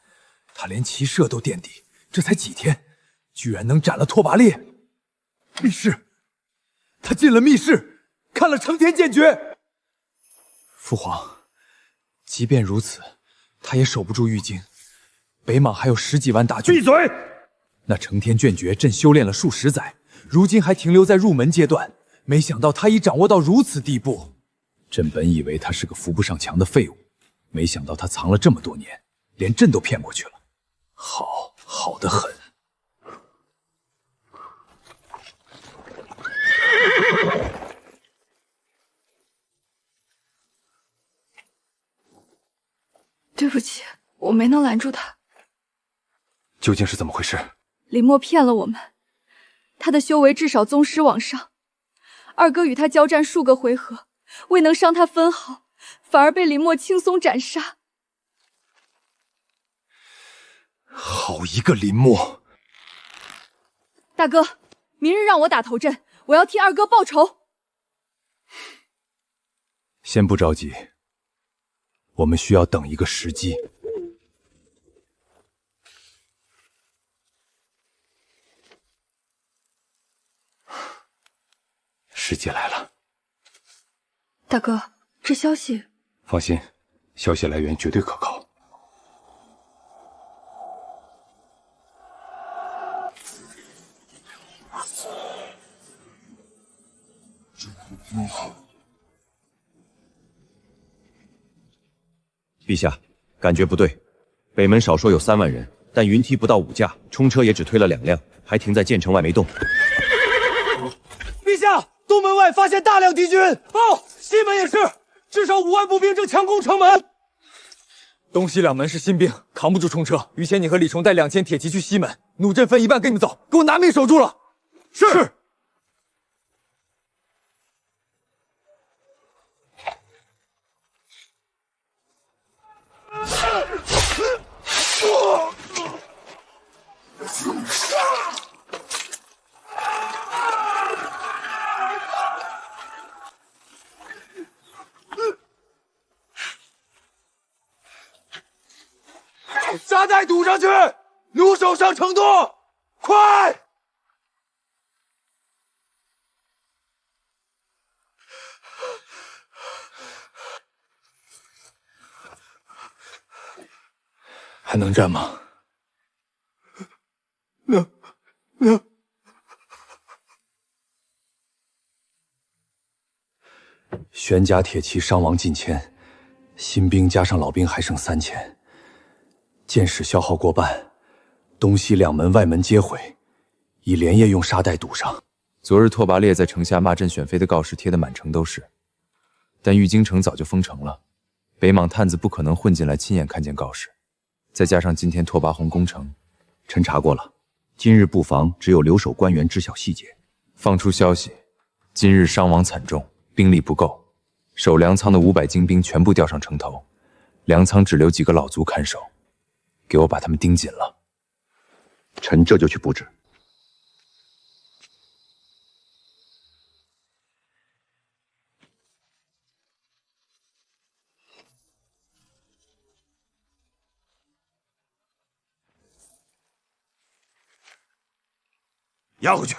他连骑射都垫底，这才几天，居然能斩了拓跋烈！密室，他进了密室，看了成田剑诀。父皇，即便如此，他也守不住玉京。北莽还有10几万大军。闭嘴！那成田卷诀，朕修炼了数十载，如今还停留在入门阶段，没想到他已掌握到如此地步。朕本以为他是个扶不上墙的废物，没想到他藏了这么多年，连朕都骗过去了。好得很。对不起，我没能拦住他。究竟是怎么回事？林墨骗了我们，他的修为至少宗师往上。二哥与他交战数个回合，未能伤他分毫，反而被林墨轻松斩杀。好一个林墨！大哥，明日让我打头阵，我要替二哥报仇。先不着急，我们需要等一个时机。时机来了。大哥，这消息……放心，消息来源绝对可靠。陛下，感觉不对。北门少说有3万人，但云梯不到5架，冲车也只推了2辆，还停在建城外没动。陛下，东门外发现大量敌军。哦，西门也是，至少5万步兵正强攻城门。东西2门是新兵，扛不住冲车。于谦，你和李崇带2000铁骑去西门，弩阵分一半跟你们走，给我拿命守住了。是。沙袋堵上去，弩手上城垛，快！还能战吗？能。玄甲铁骑伤亡近千，新兵加上老兵还剩3000，箭矢消耗过半，东西2门外门皆毁，已连夜用沙袋堵上。昨日拓跋烈在城下骂朕选妃的告示贴得满城都是，但玉京城早就封城了，北莽探子不可能混进来亲眼看见告示。再加上今天拓跋宏攻城，臣查过了，今日布防只有留守官员知晓细节。放出消息，今日伤亡惨重，兵力不够，守粮仓的500精兵全部调上城头，粮仓只留几个老卒看守，给我把他们盯紧了。臣这就去布置。押回去。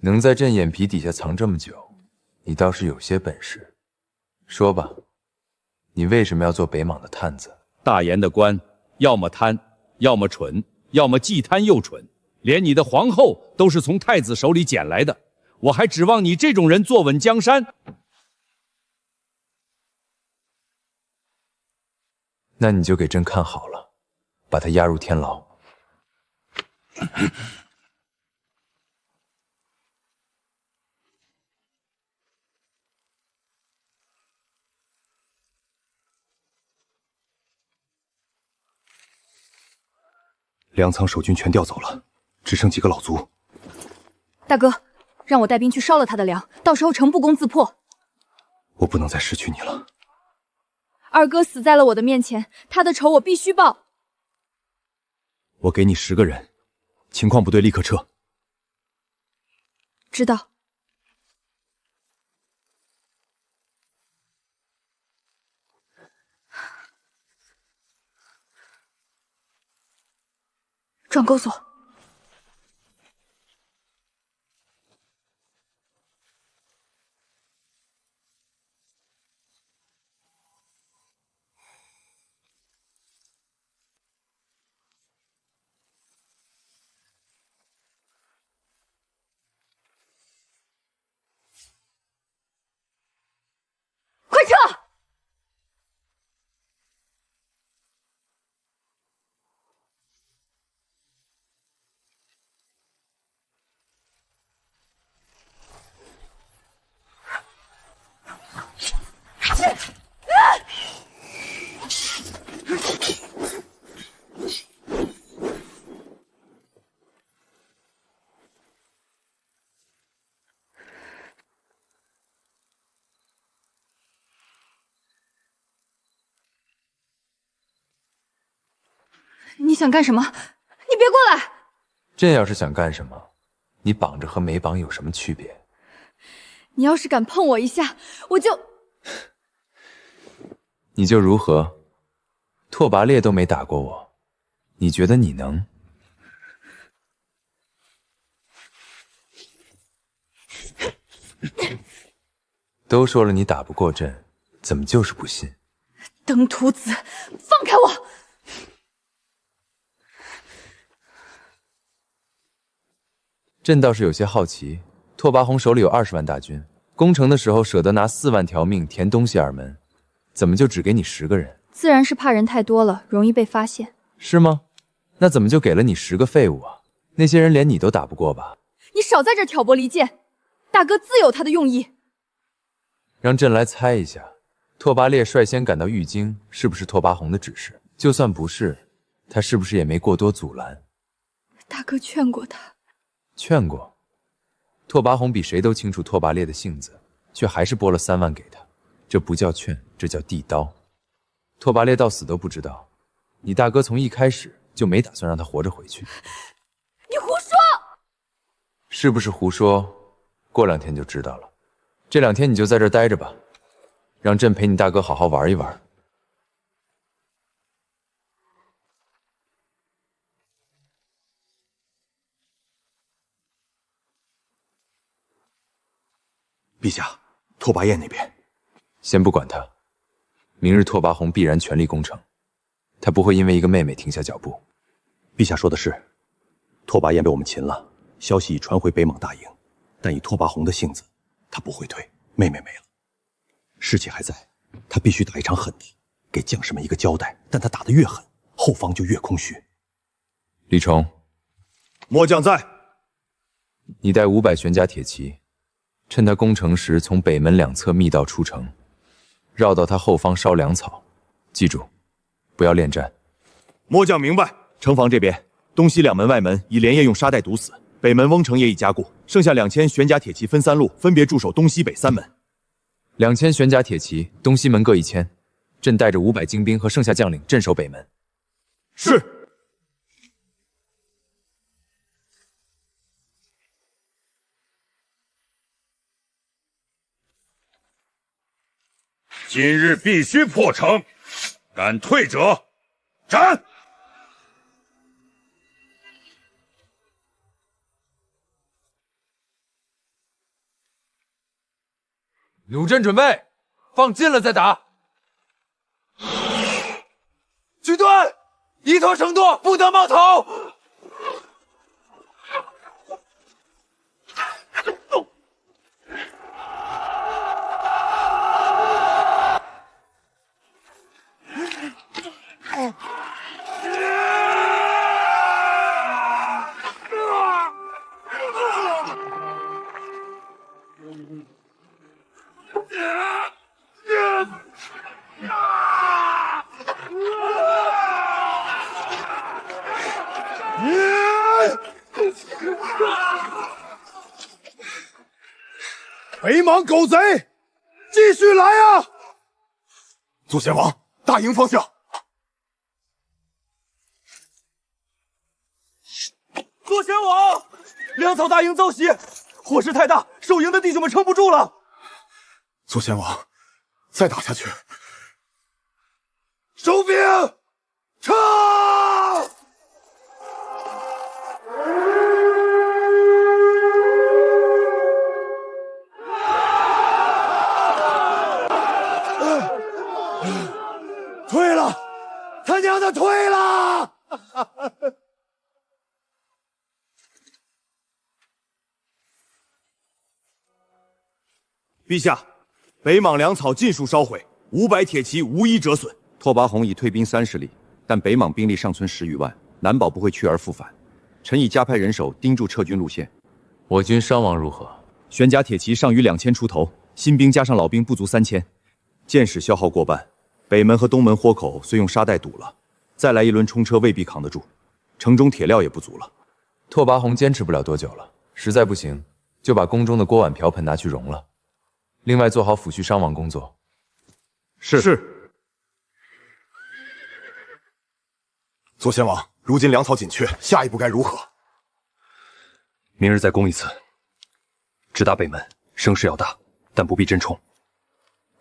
能在朕眼皮底下藏这么久，你倒是有些本事。说吧，你为什么要做北莽的探子？大言的官，要么贪，要么蠢，要么既贪又蠢。连你的皇后都是从太子手里捡来的，我还指望你这种人坐稳江山？那你就给朕看好了，把他押入天牢。粮仓守军全调走了，只剩几个老卒。大哥，让我带兵去烧了他的粮，到时候城不攻自破。我不能再失去你了。二哥死在了我的面前，他的仇我必须报。我给你10个人，情况不对立刻撤。知道。转钩索。快撤！你想干什么？你别过来！朕要是想干什么，你绑着和没绑有什么区别？你要是敢碰我一下，我就……你就如何？拓跋烈都没打过我，你觉得你能？都说了你打不过朕，怎么就是不信？登徒子，放开我！朕倒是有些好奇，拓跋宏手里有20万大军，攻城的时候舍得拿4万条命填东西二门，怎么就只给你10个人？自然是怕人太多了，容易被发现。是吗？那怎么就给了你10个废物啊？那些人连你都打不过吧？你少在这挑拨离间，大哥自有他的用意。让朕来猜一下，拓跋烈率先赶到玉京，是不是拓跋宏的指示？就算不是，他是不是也没过多阻拦？大哥劝过他。劝过。拓跋宏比谁都清楚拓跋烈的性子，却还是拨了3万给他。这不叫劝，这叫递刀。拓跋烈到死都不知道，你大哥从一开始就没打算让他活着回去。你胡说！是不是胡说？过2天就知道了。这2天你就在这儿待着吧，让朕陪你大哥好好玩一玩。陛下，拓跋雁那边，先不管他，明日拓跋宏必然全力攻城，他不会因为一个妹妹停下脚步。陛下说的是，拓跋雁被我们擒了，消息已传回北莽大营，但以拓跋宏的性子，他不会退。妹妹没了，士气还在，他必须打一场狠的，给将士们一个交代。但他打得越狠，后方就越空虚。李崇，末将在。你带500玄甲铁骑，趁他攻城时从北门2侧密道出城，绕到他后方烧粮草。记住，不要恋战。末将明白。城防这边，东西2门外门已连夜用沙袋堵死，北门翁城也已加固，剩下2000玄甲铁骑分3路，分别驻守东西北3门。2000玄甲铁骑，东西门各1000，朕带着500精兵和剩下将领镇守北门。是。今日必须破城，敢退者斩！弩阵准备，放近了再打。军队，依托程度不得冒头。北莽狗贼，继续来啊！左贤王，大营方向。左贤王，粮草大营遭袭，火势太大，守营的弟兄们撑不住了。左贤王，再打下去，收兵，撤！退了，他娘的退了！陛下，北莽粮草尽数烧毁，500铁骑无一折损。拓跋宏已退兵30里，但北莽兵力尚存10余万，难保不会去而复返。臣已加派人手盯住撤军路线。我军伤亡如何？玄甲铁骑尚余2000出头，新兵加上老兵不足3000，箭矢消耗过半。北门和东门豁口虽用沙袋堵了，再来一轮冲车未必扛得住，城中铁料也不足了。拓跋宏坚持不了多久了，实在不行，就把宫中的锅碗瓢盆拿去熔了。另外，做好抚恤伤亡工作。是。左贤王，如今粮草紧缺，下一步该如何？明日再攻一次，直达北门，声势要大，但不必真冲。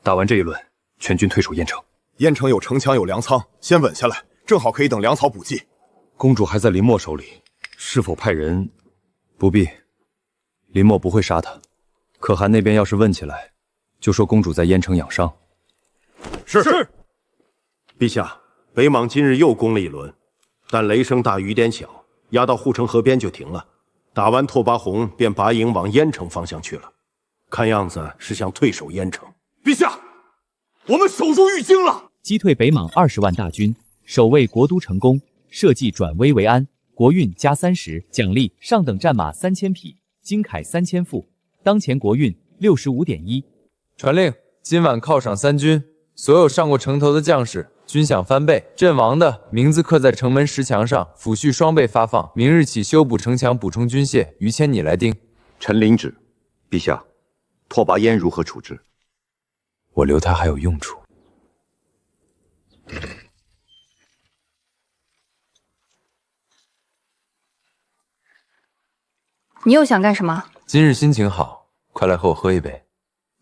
打完这一轮，全军退守燕城。燕城有城墙，有粮仓，先稳下来，正好可以等粮草补给。公主还在林默手里，是否派人？不必，林默不会杀她。可汗那边要是问起来，就说公主在燕城养伤。是。陛下，北莽今日又攻了一轮，但雷声大雨点小，压到护城河边就停了。打完拓跋宏，便拔营往燕城方向去了。看样子是想退守燕城。陛下，我们守住玉京了，击退北莽20万大军，守卫国都成功，社稷转危为安。国运加30，奖励上等战马3000匹，金铠3000副。当前国运65.1。传令，今晚犒赏3军，所有上过城头的将士，军饷翻倍，阵亡的名字刻在城门石墙上，抚恤双倍发放。明日起修补城墙，补充军械。于谦你来定。臣领旨。陛下，拓跋烟如何处置？我留他还有用处。你又想干什么？今日心情好，快来和我喝一杯。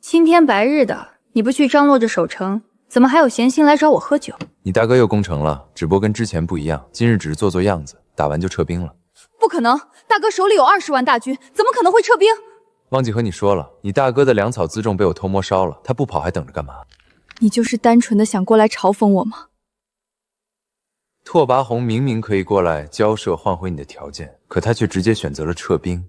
青天白日的，你不去张罗着守城，怎么还有闲心来找我喝酒？你大哥又攻城了，只不过跟之前不一样，今日只是做做样子，打完就撤兵了。不可能，大哥手里有20万大军，怎么可能会撤兵？忘记和你说了，你大哥的粮草辎重被我偷摸烧了，他不跑还等着干嘛？你就是单纯的想过来嘲讽我吗？拓跋宏明明可以过来交涉换回你的条件，可他却直接选择了撤兵。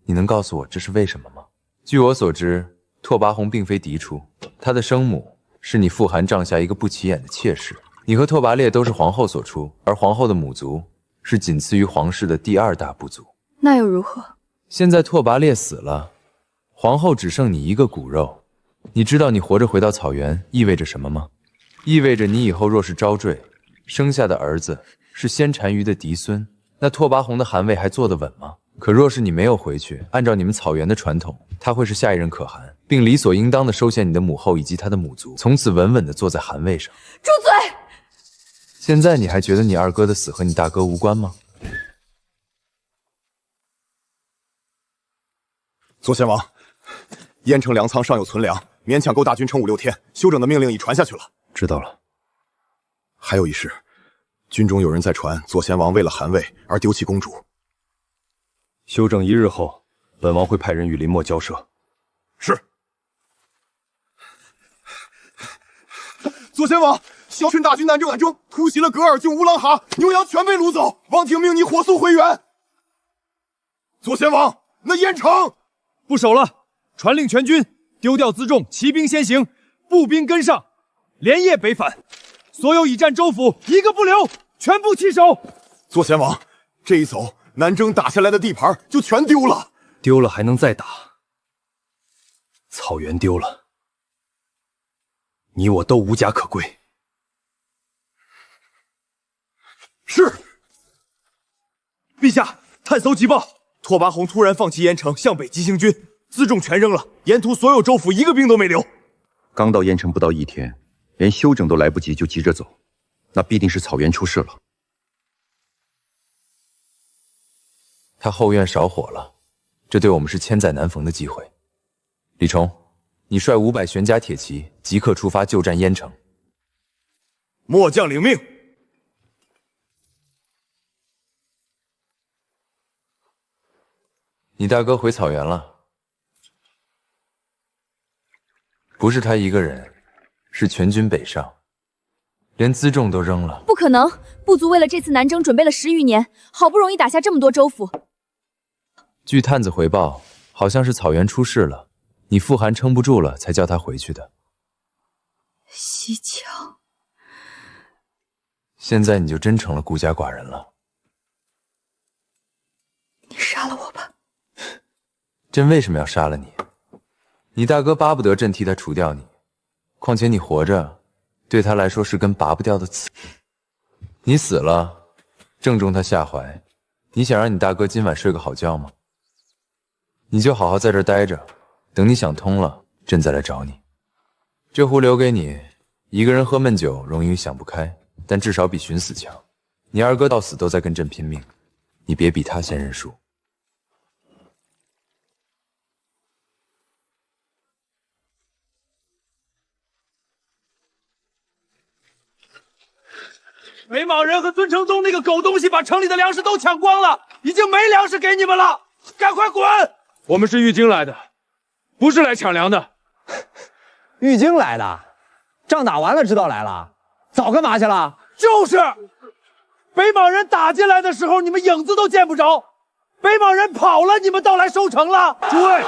你能告诉我这是为什么吗？据我所知，拓跋宏并非嫡出，他的生母是你父汗帐下一个不起眼的妾室。你和拓跋烈都是皇后所出，而皇后的母族是仅次于皇室的第2大部族。那又如何？现在拓跋烈死了，皇后只剩你一个骨肉。你知道你活着回到草原意味着什么吗？意味着你以后若是招赘，生下的儿子是先单于的嫡孙，那拓跋宏的汗位还坐得稳吗？可若是你没有回去，按照你们草原的传统，他会是下一任可汗，并理所应当的收下你的母后以及他的母族，从此稳稳的坐在汗位上。住嘴！现在你还觉得你二哥的死和你大哥无关吗？左贤王，燕城粮仓尚有存粮，勉强够大军撑5、6天。休整的命令已传下去了。知道了。还有一事，军中有人在传左贤王为了汗位而丢弃公主。休整1日后，本王会派人与林默交涉。是。左贤王，萧群大军南征，突袭了噶尔郡乌朗哈，牛羊全被掳走。王庭命你火速回援。左贤王，那燕城不守了，传令全军丢掉辎重，骑兵先行，步兵跟上，连夜北返。所有已占州府一个不留，全部弃守。左贤王，这一走，南征打下来的地盘就全丢了。丢了还能再打，草原丢了，你我都无家可归。是。陛下，探搜急报，拓跋宏突然放弃燕城，向北急行军，辎重全扔了，沿途所有州府一个兵都没留。刚到燕城不到1天，连休整都来不及就急着走，那必定是草原出事了。他后院着火了，这对我们是千载难逢的机会。李崇，你率500玄甲铁骑，即刻出发救战燕城。末将领命。你大哥回草原了，不是他一个人，是全军北上，连辎重都扔了。不可能，部族为了这次南征准备了10余年，好不容易打下这么多州府。据探子回报，好像是草原出事了，你父汗撑不住了，才叫他回去的。西羌，现在你就真成了孤家寡人了。你杀了我吧。朕为什么要杀了你？你大哥巴不得朕替他除掉你，况且你活着，对他来说是根拔不掉的刺。你死了，正中他下怀。你想让你大哥今晚睡个好觉吗？你就好好在这儿待着，等你想通了，朕再来找你。这壶留给你，一个人喝闷酒容易想不开，但至少比寻死强。你二哥到死都在跟朕拼命，你别比他先认输。北莽人和孙承宗那个狗东西把城里的粮食都抢光了，已经没粮食给你们了，赶快滚！我们是玉京来的，不是来抢粮的。玉京来的，仗打完了知道来了，早干嘛去了？就是，北莽人打进来的时候，你们影子都见不着，北莽人跑了，你们倒来收成了。诸位，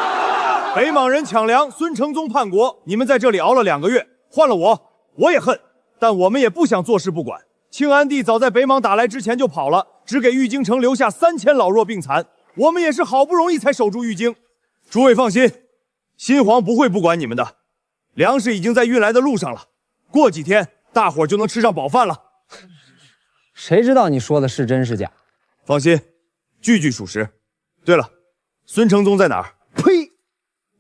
北莽人抢粮，孙承宗叛国，你们在这里熬了2个月，换了我也恨，但我们也不想坐视不管。庆安帝早在北莽打来之前就跑了，只给玉京城留下3000老弱病残，我们也是好不容易才守住玉京。诸位放心，新皇不会不管你们的，粮食已经在运来的路上了，过几天大伙就能吃上饱饭了。谁知道你说的是真是假？放心，句句属实。对了，孙承宗在哪儿？呸！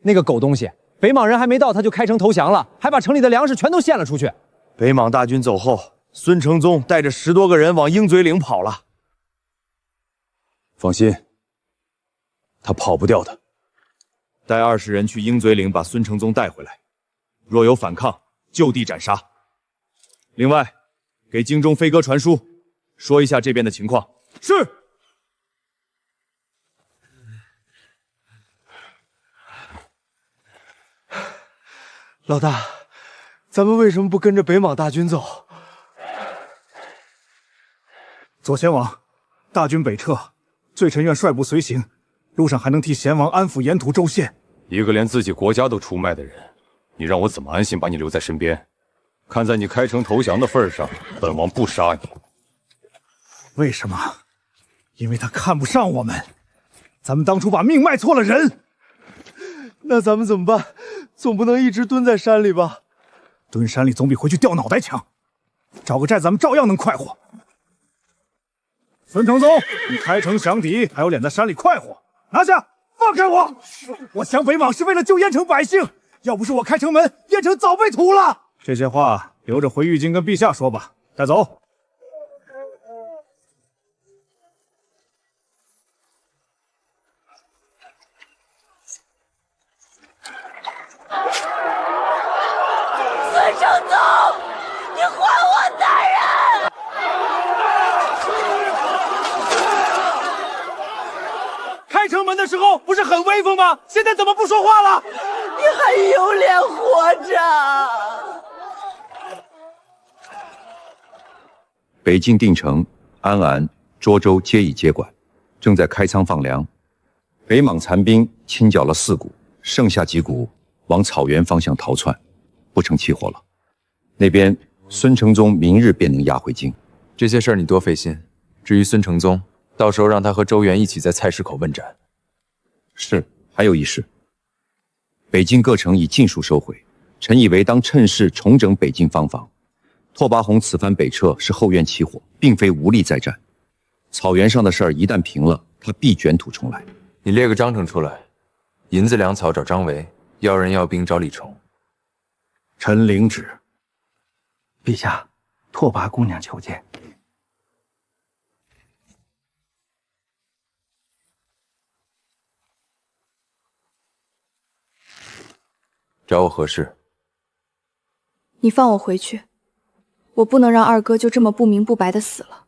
那个狗东西，北莽人还没到他就开城投降了，还把城里的粮食全都献了出去。北莽大军走后，孙承宗带着10多个人往鹰嘴岭跑了。放心，他跑不掉的。带20人去鹰嘴岭把孙承宗带回来，若有反抗，就地斩杀。另外，给京中飞鸽传书，说一下这边的情况。是。老大，咱们为什么不跟着北莽大军走？左贤王，大军北撤，罪臣愿率部随行，路上还能替贤王安抚沿途州县。一个连自己国家都出卖的人，你让我怎么安心把你留在身边？看在你开城投降的份上，本王不杀你。为什么？因为他看不上我们。咱们当初把命卖错了人。那咱们怎么办？总不能一直蹲在山里吧？蹲山里总比回去掉脑袋强。找个寨咱们照样能快活。孙承宗，你开城降敌，还有脸在山里快活？拿下！放开我！我降北莽是为了救燕城百姓，要不是我开城门，燕城早被屠了。这些话留着回玉京跟陛下说吧。带走。孙承宗，你还我大人！开城门的时候不是很威风吗？现在怎么不说话了？你还有脸活着？北境定城、安安、涿州皆已接管，正在开仓放粮。北莽残兵清剿了4股，剩下几股往草原方向逃窜，不成气候了。那边孙承宗明日便能押回京。这些事儿你多费心。至于孙承宗，到时候让他和周元一起在菜市口问斩。是，还有一事，北境各城已尽数收回，臣以为当趁势重整北境方防。拓跋宏此番北撤是后院起火，并非无力再战。草原上的事儿一旦平了，他必卷土重来。你列个章程出来，银子粮草找张维，要人要兵找李崇。臣领旨。陛下，拓跋姑娘求见。找我何事？你放我回去，我不能让二哥就这么不明不白的死了。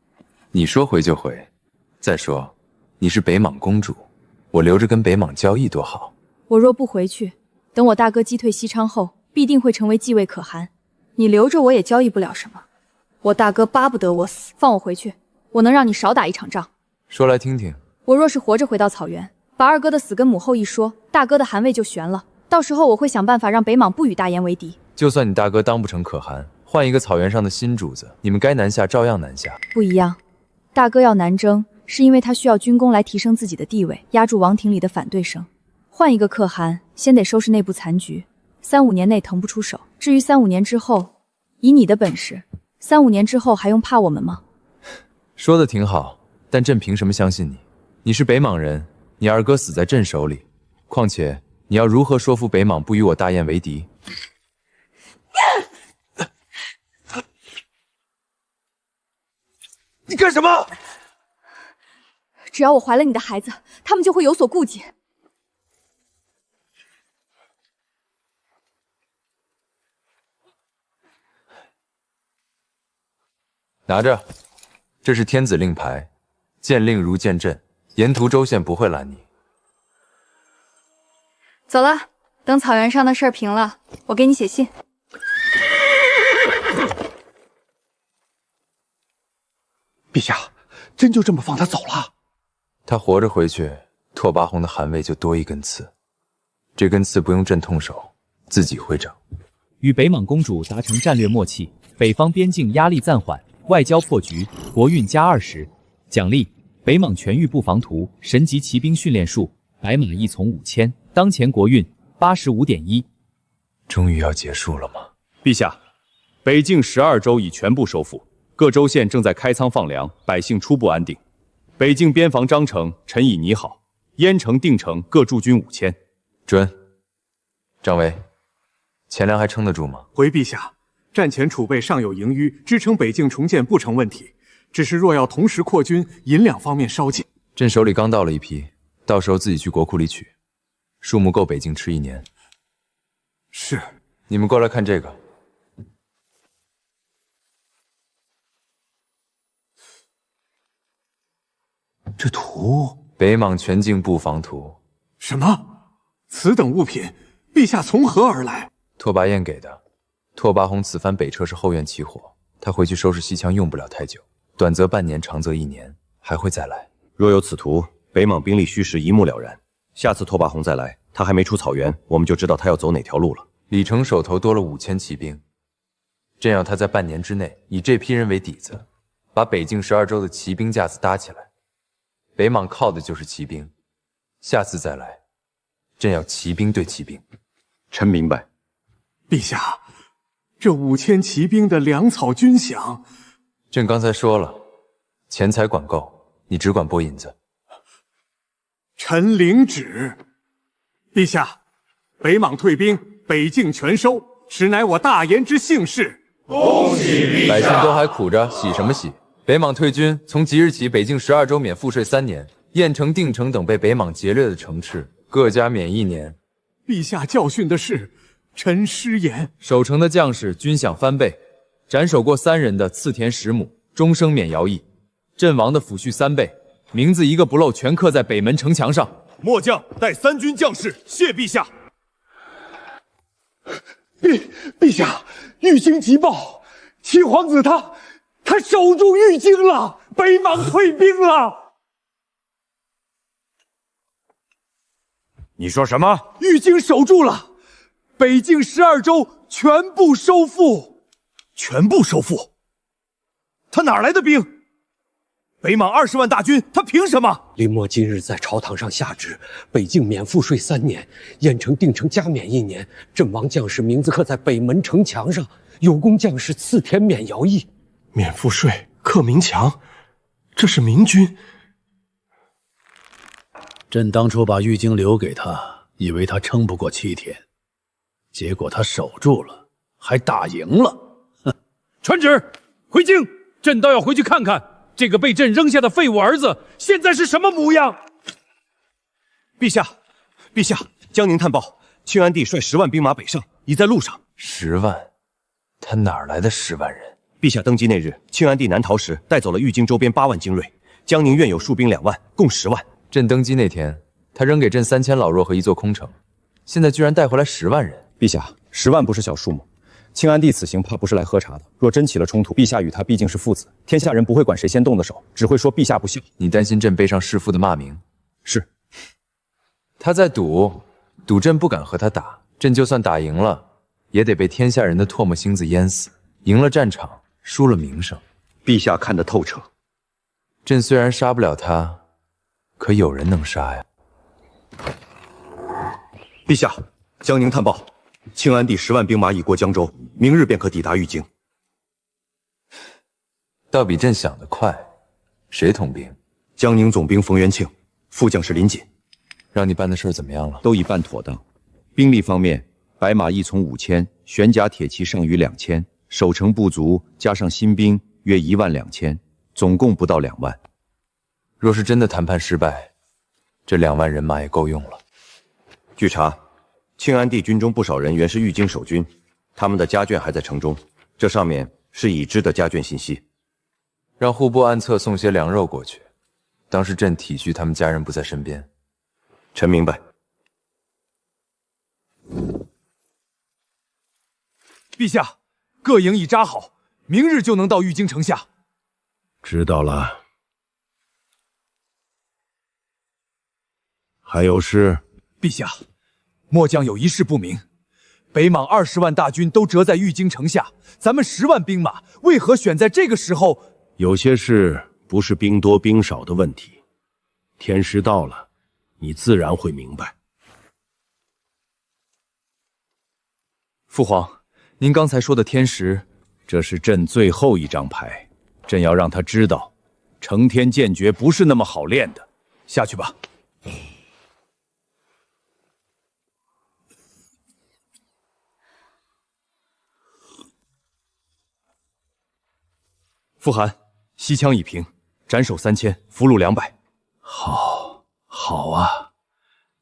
你说回就回。再说，你是北莽公主，我留着跟北莽交易多好。我若不回去，等我大哥击退西昌后，必定会成为继位可汗。你留着我也交易不了什么。我大哥巴不得我死，放我回去，我能让你少打一场仗。说来听听。我若是活着回到草原，把二哥的死跟母后一说，大哥的汗位就悬了。到时候我会想办法让北莽不与大燕为敌。就算你大哥当不成可汗，换一个草原上的新主子，你们该南下照样南下。不一样，大哥要南征，是因为他需要军功来提升自己的地位，压住王庭里的反对声。换一个可汗，先得收拾内部残局，3、5年内腾不出手。至于3、5年之后，以你的本事，3、5年之后还用怕我们吗？说的挺好，但朕凭什么相信你？你是北莽人，你二哥死在朕手里，况且你要如何说服北莽不与我大燕为敌？你干什么？只要我怀了你的孩子，他们就会有所顾忌。拿着，这是天子令牌，见令如见朕，沿途州县不会拦你。走了，等草原上的事儿平了，我给你写信。陛下，真就这么放他走了？他活着回去，拓跋宏的汗位就多一根刺，这根刺不用朕动手，自己会长。与北莽公主达成战略默契，北方边境压力暂缓，外交破局，国运加20，奖励北莽全域布防图，神级骑兵训练术，白马一从5000，当前国运85.1。终于要结束了吗？陛下，北境12州已全部收复，各州县正在开仓放粮，百姓初步安定。北境边防章程臣已拟好，燕城、定城各驻军5000。准。张维，钱粮还撑得住吗？回陛下，战前储备尚有盈余，支撑北境重建不成问题。只是若要同时扩军，银两方面稍紧。朕手里刚到了一批，到时候自己去国库里取，数目够北境吃1年。是。你们过来看这个。这图，北莽全境布防图。什么？此等物品，陛下从何而来？拓跋彦给的。拓跋宏此番北撤是后院起火，他回去收拾西羌用不了太久，短则半年，长则1年，还会再来。若有此图，北莽兵力虚实一目了然。下次拓跋宏再来，他还没出草原，我们就知道他要走哪条路了。李成手头多了5000骑兵，朕要他在半年之内以这批人为底子，把北境12州的骑兵架子搭起来。北莽靠的就是骑兵，下次再来，朕要骑兵对骑兵。臣明白。陛下，这5000骑兵的粮草军饷，朕刚才说了，钱财管够，你只管拨银子。臣领旨。陛下，北莽退兵，北境全收，实乃我大言之幸事。恭喜陛下！百姓都还苦着，喜什么喜？北莽退军，从即日起，北境12州免赋税3年，燕城、定城等被北莽劫掠的城池，各加免1年。陛下教训的是，臣失言。守城的将士军饷翻倍，斩首过3人的赐田10亩，终生免徭役。阵亡的抚恤3倍，名字一个不漏，全刻在北门城墙上。末将带3军将士谢陛下。陛下，玉京急报，七皇子他守住玉京了，北莽退兵了。你说什么？玉京守住了，北境12州全部收复。全部收复？他哪来的兵？北莽20万大军，他凭什么？林默今日在朝堂上下旨，北境免赋税3年，燕城、定城加免1年，阵亡将士名字刻在北门城墙上，有功将士赐田免徭役。免赋税，刻明墙，这是明君。朕当初把玉京留给他，以为他撑不过7天，结果他守住了，还打赢了。哼！传旨，回京，朕倒要回去看看这个被朕扔下的废物儿子现在是什么模样。陛下，陛下，江宁探报，庆安帝率10万兵马北上，已在路上。10万？他哪来的10万人？陛下登基那日，庆安帝南逃时带走了玉京周边8万精锐，江宁愿有戍兵2万，共10万。朕登基那天，他扔给朕3000老弱和一座空城，现在居然带回来10万人。陛下，10万不是小数目。庆安帝此行怕不是来喝茶的。若真起了冲突，陛下与他毕竟是父子，天下人不会管谁先动的手，只会说陛下不孝。你担心朕背上弑父的骂名？是。他在赌朕不敢和他打，朕就算打赢了，也得被天下人的唾沫星子淹死。赢了战场，输了名声。陛下看得透彻。朕虽然杀不了他，可有人能杀呀。陛下，江宁探报，庆安帝10万兵马已过江州，明日便可抵达玉京。倒比朕想的快。谁统兵？江宁总兵冯元庆，副将是林锦。让你办的事怎么样了？都已办妥当。兵力方面，白马一从5000，玄甲铁骑尚余2000，守城不足，加上新兵约12000，总共不到2万。若是真的谈判失败，这2万人马也够用了。据查，庆安帝军中不少人原是玉京守军，他们的家眷还在城中，这上面是已知的家眷信息。让户部暗册送些粮肉过去，当是朕体恤他们家人不在身边。臣明白。陛下，各营已扎好，明日就能到玉京城下。知道了。还有事？陛下，末将有一事不明。北莽20万大军都折在玉京城下，咱们10万兵马，为何选在这个时候？有些事不是兵多兵少的问题，天时到了，你自然会明白。父皇，您刚才说的天时，这是朕最后一张牌，朕要让他知道，承天剑诀不是那么好练的。下去吧。傅寒，西羌已平，斩首3000，俘虏200。好啊，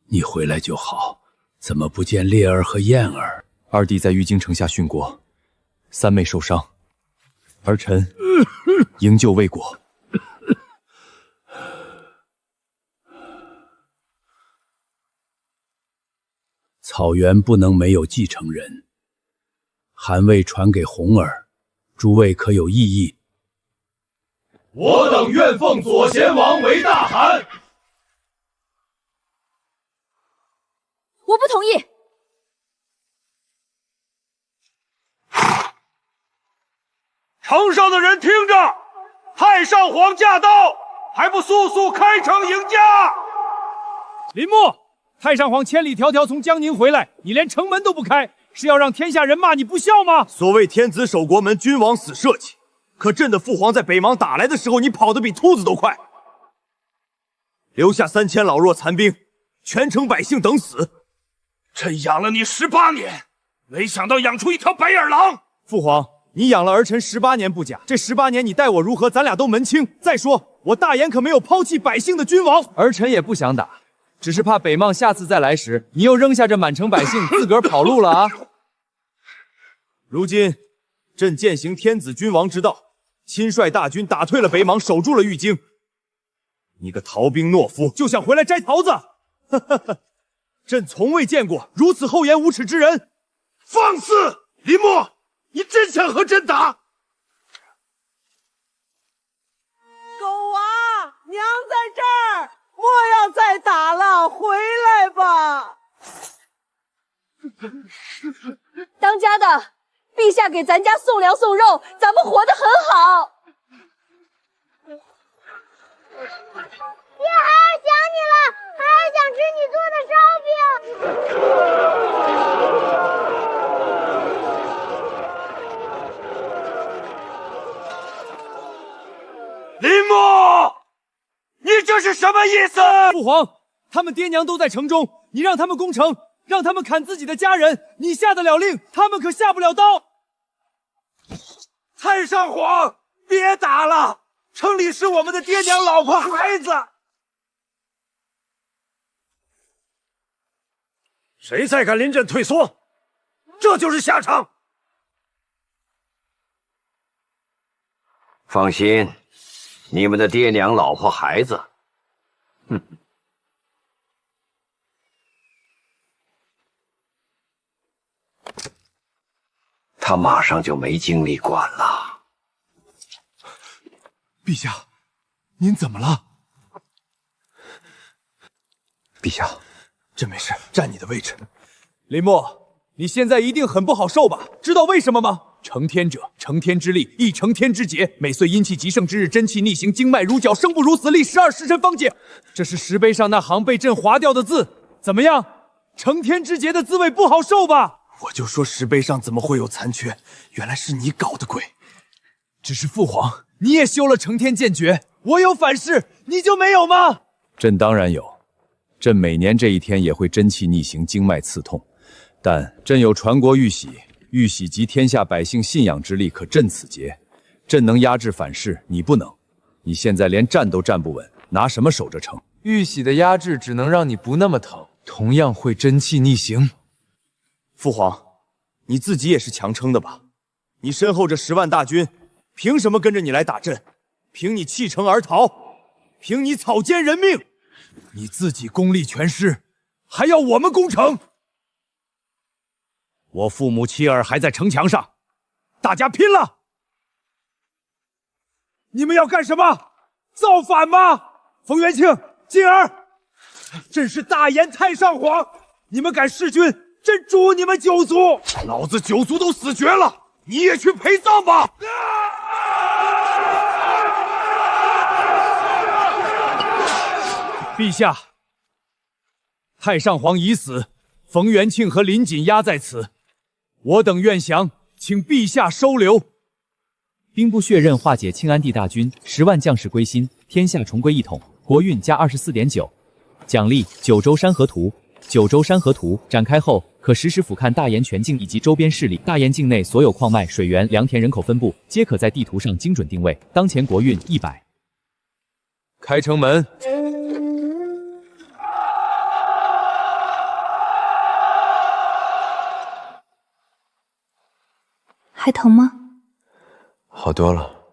你回来就好。怎么不见烈儿和燕儿？二弟在玉京城下殉国，三妹受伤，儿臣营救未果。草原不能没有继承人，韩魏传给红儿，诸位可有异议？我等愿奉左贤王为大汗。我不同意。城上的人听着，太上皇驾到，还不速速开城迎驾！林牧，太上皇千里迢迢从江宁回来，你连城门都不开，是要让天下人骂你不孝吗？所谓天子守国门，君王死社稷。可朕的父皇在北邙打来的时候，你跑得比兔子都快，留下3000老弱残兵，全城百姓等死。朕养了你18年，没想到养出一条白眼狼。父皇，你养了儿臣18年不假，这18年你待我如何，咱俩都门清。再说，我大言可没有抛弃百姓的君王。儿臣也不想打，只是怕北邙下次再来时，你又扔下这满城百姓，自个儿跑路了啊！如今，朕践行天子君王之道，亲率大军打退了北邙，守住了玉京。你个逃兵懦夫，就想回来摘桃子？哈哈哈！朕从未见过如此厚颜无耻之人！放肆！林默，你真想和朕打？狗娃，娘在这儿，莫要再打了，回来吧。当家的，陛下给咱家送粮送肉，咱们活得很好。爹，孩儿想你了，孩儿想吃你做的烧饼。林默，你这是什么意思？父皇，他们爹娘都在城中，你让他们攻城，让他们砍自己的家人，你下得了令，他们可下不了刀。太上皇，别打了，城里是我们的爹娘、老婆、孩子。谁再敢临阵退缩，这就是下场。放心，你们的爹娘、老婆、孩子，哼，他马上就没精力管了。陛下，您怎么了？陛下，朕没事，占你的位置。林默，你现在一定很不好受吧？知道为什么吗？承天者，承天之力，亦承天之节。每岁阴气极盛之日，真气逆行，经脉如绞，生不如死，历12时辰方解。这是石碑上那行被朕划掉的字，怎么样？承天之节的滋味不好受吧？我就说石碑上怎么会有残缺，原来是你搞的鬼。只是父皇，你也修了承天剑诀，我有反噬，你就没有吗？朕当然有，朕每年这一天也会真气逆行，经脉刺痛，但朕有传国玉玺，玉玺集天下百姓信仰之力，可镇此劫。朕能压制反噬，你不能。你现在连站都站不稳，拿什么守着城？玉玺的压制只能让你不那么疼，同样会真气逆行。父皇，你自己也是强撑的吧？你身后这10万大军，凭什么跟着你来打阵？凭你弃城而逃，凭你草菅人命，你自己功力全失，还要我们攻城？我父母妻儿还在城墙上，大家拼了！你们要干什么？造反吗？冯元庆、金儿，朕是大燕太上皇，你们敢弑君，朕诛你们9族！老子9族都死绝了，你也去陪葬吧！陛下，太上皇已死，冯元庆和林锦压在此，我等愿降，请陛下收留。兵部血刃化解庆安帝大军，10万将士归心，天下重归一统。国运加24.9，奖励九州山河图。九州山河图展开后，可实时俯瞰大研全境以及周边势力。大研境内所有矿脉、水源、良田人口分布，皆可在地图上精准定位。当前国运100。开城门。还疼吗？好多了。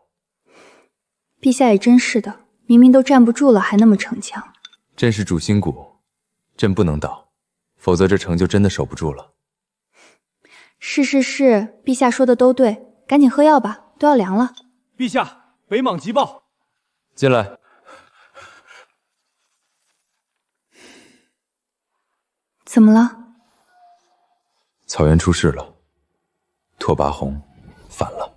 陛下也真是的，明明都站不住了，还那么逞强。朕是主心骨，朕不能倒，否则这城就真的守不住了。是，陛下说的都对，赶紧喝药吧，都要凉了。陛下，北莽急报。进来。怎么了？草原出事了，拓跋宏反了。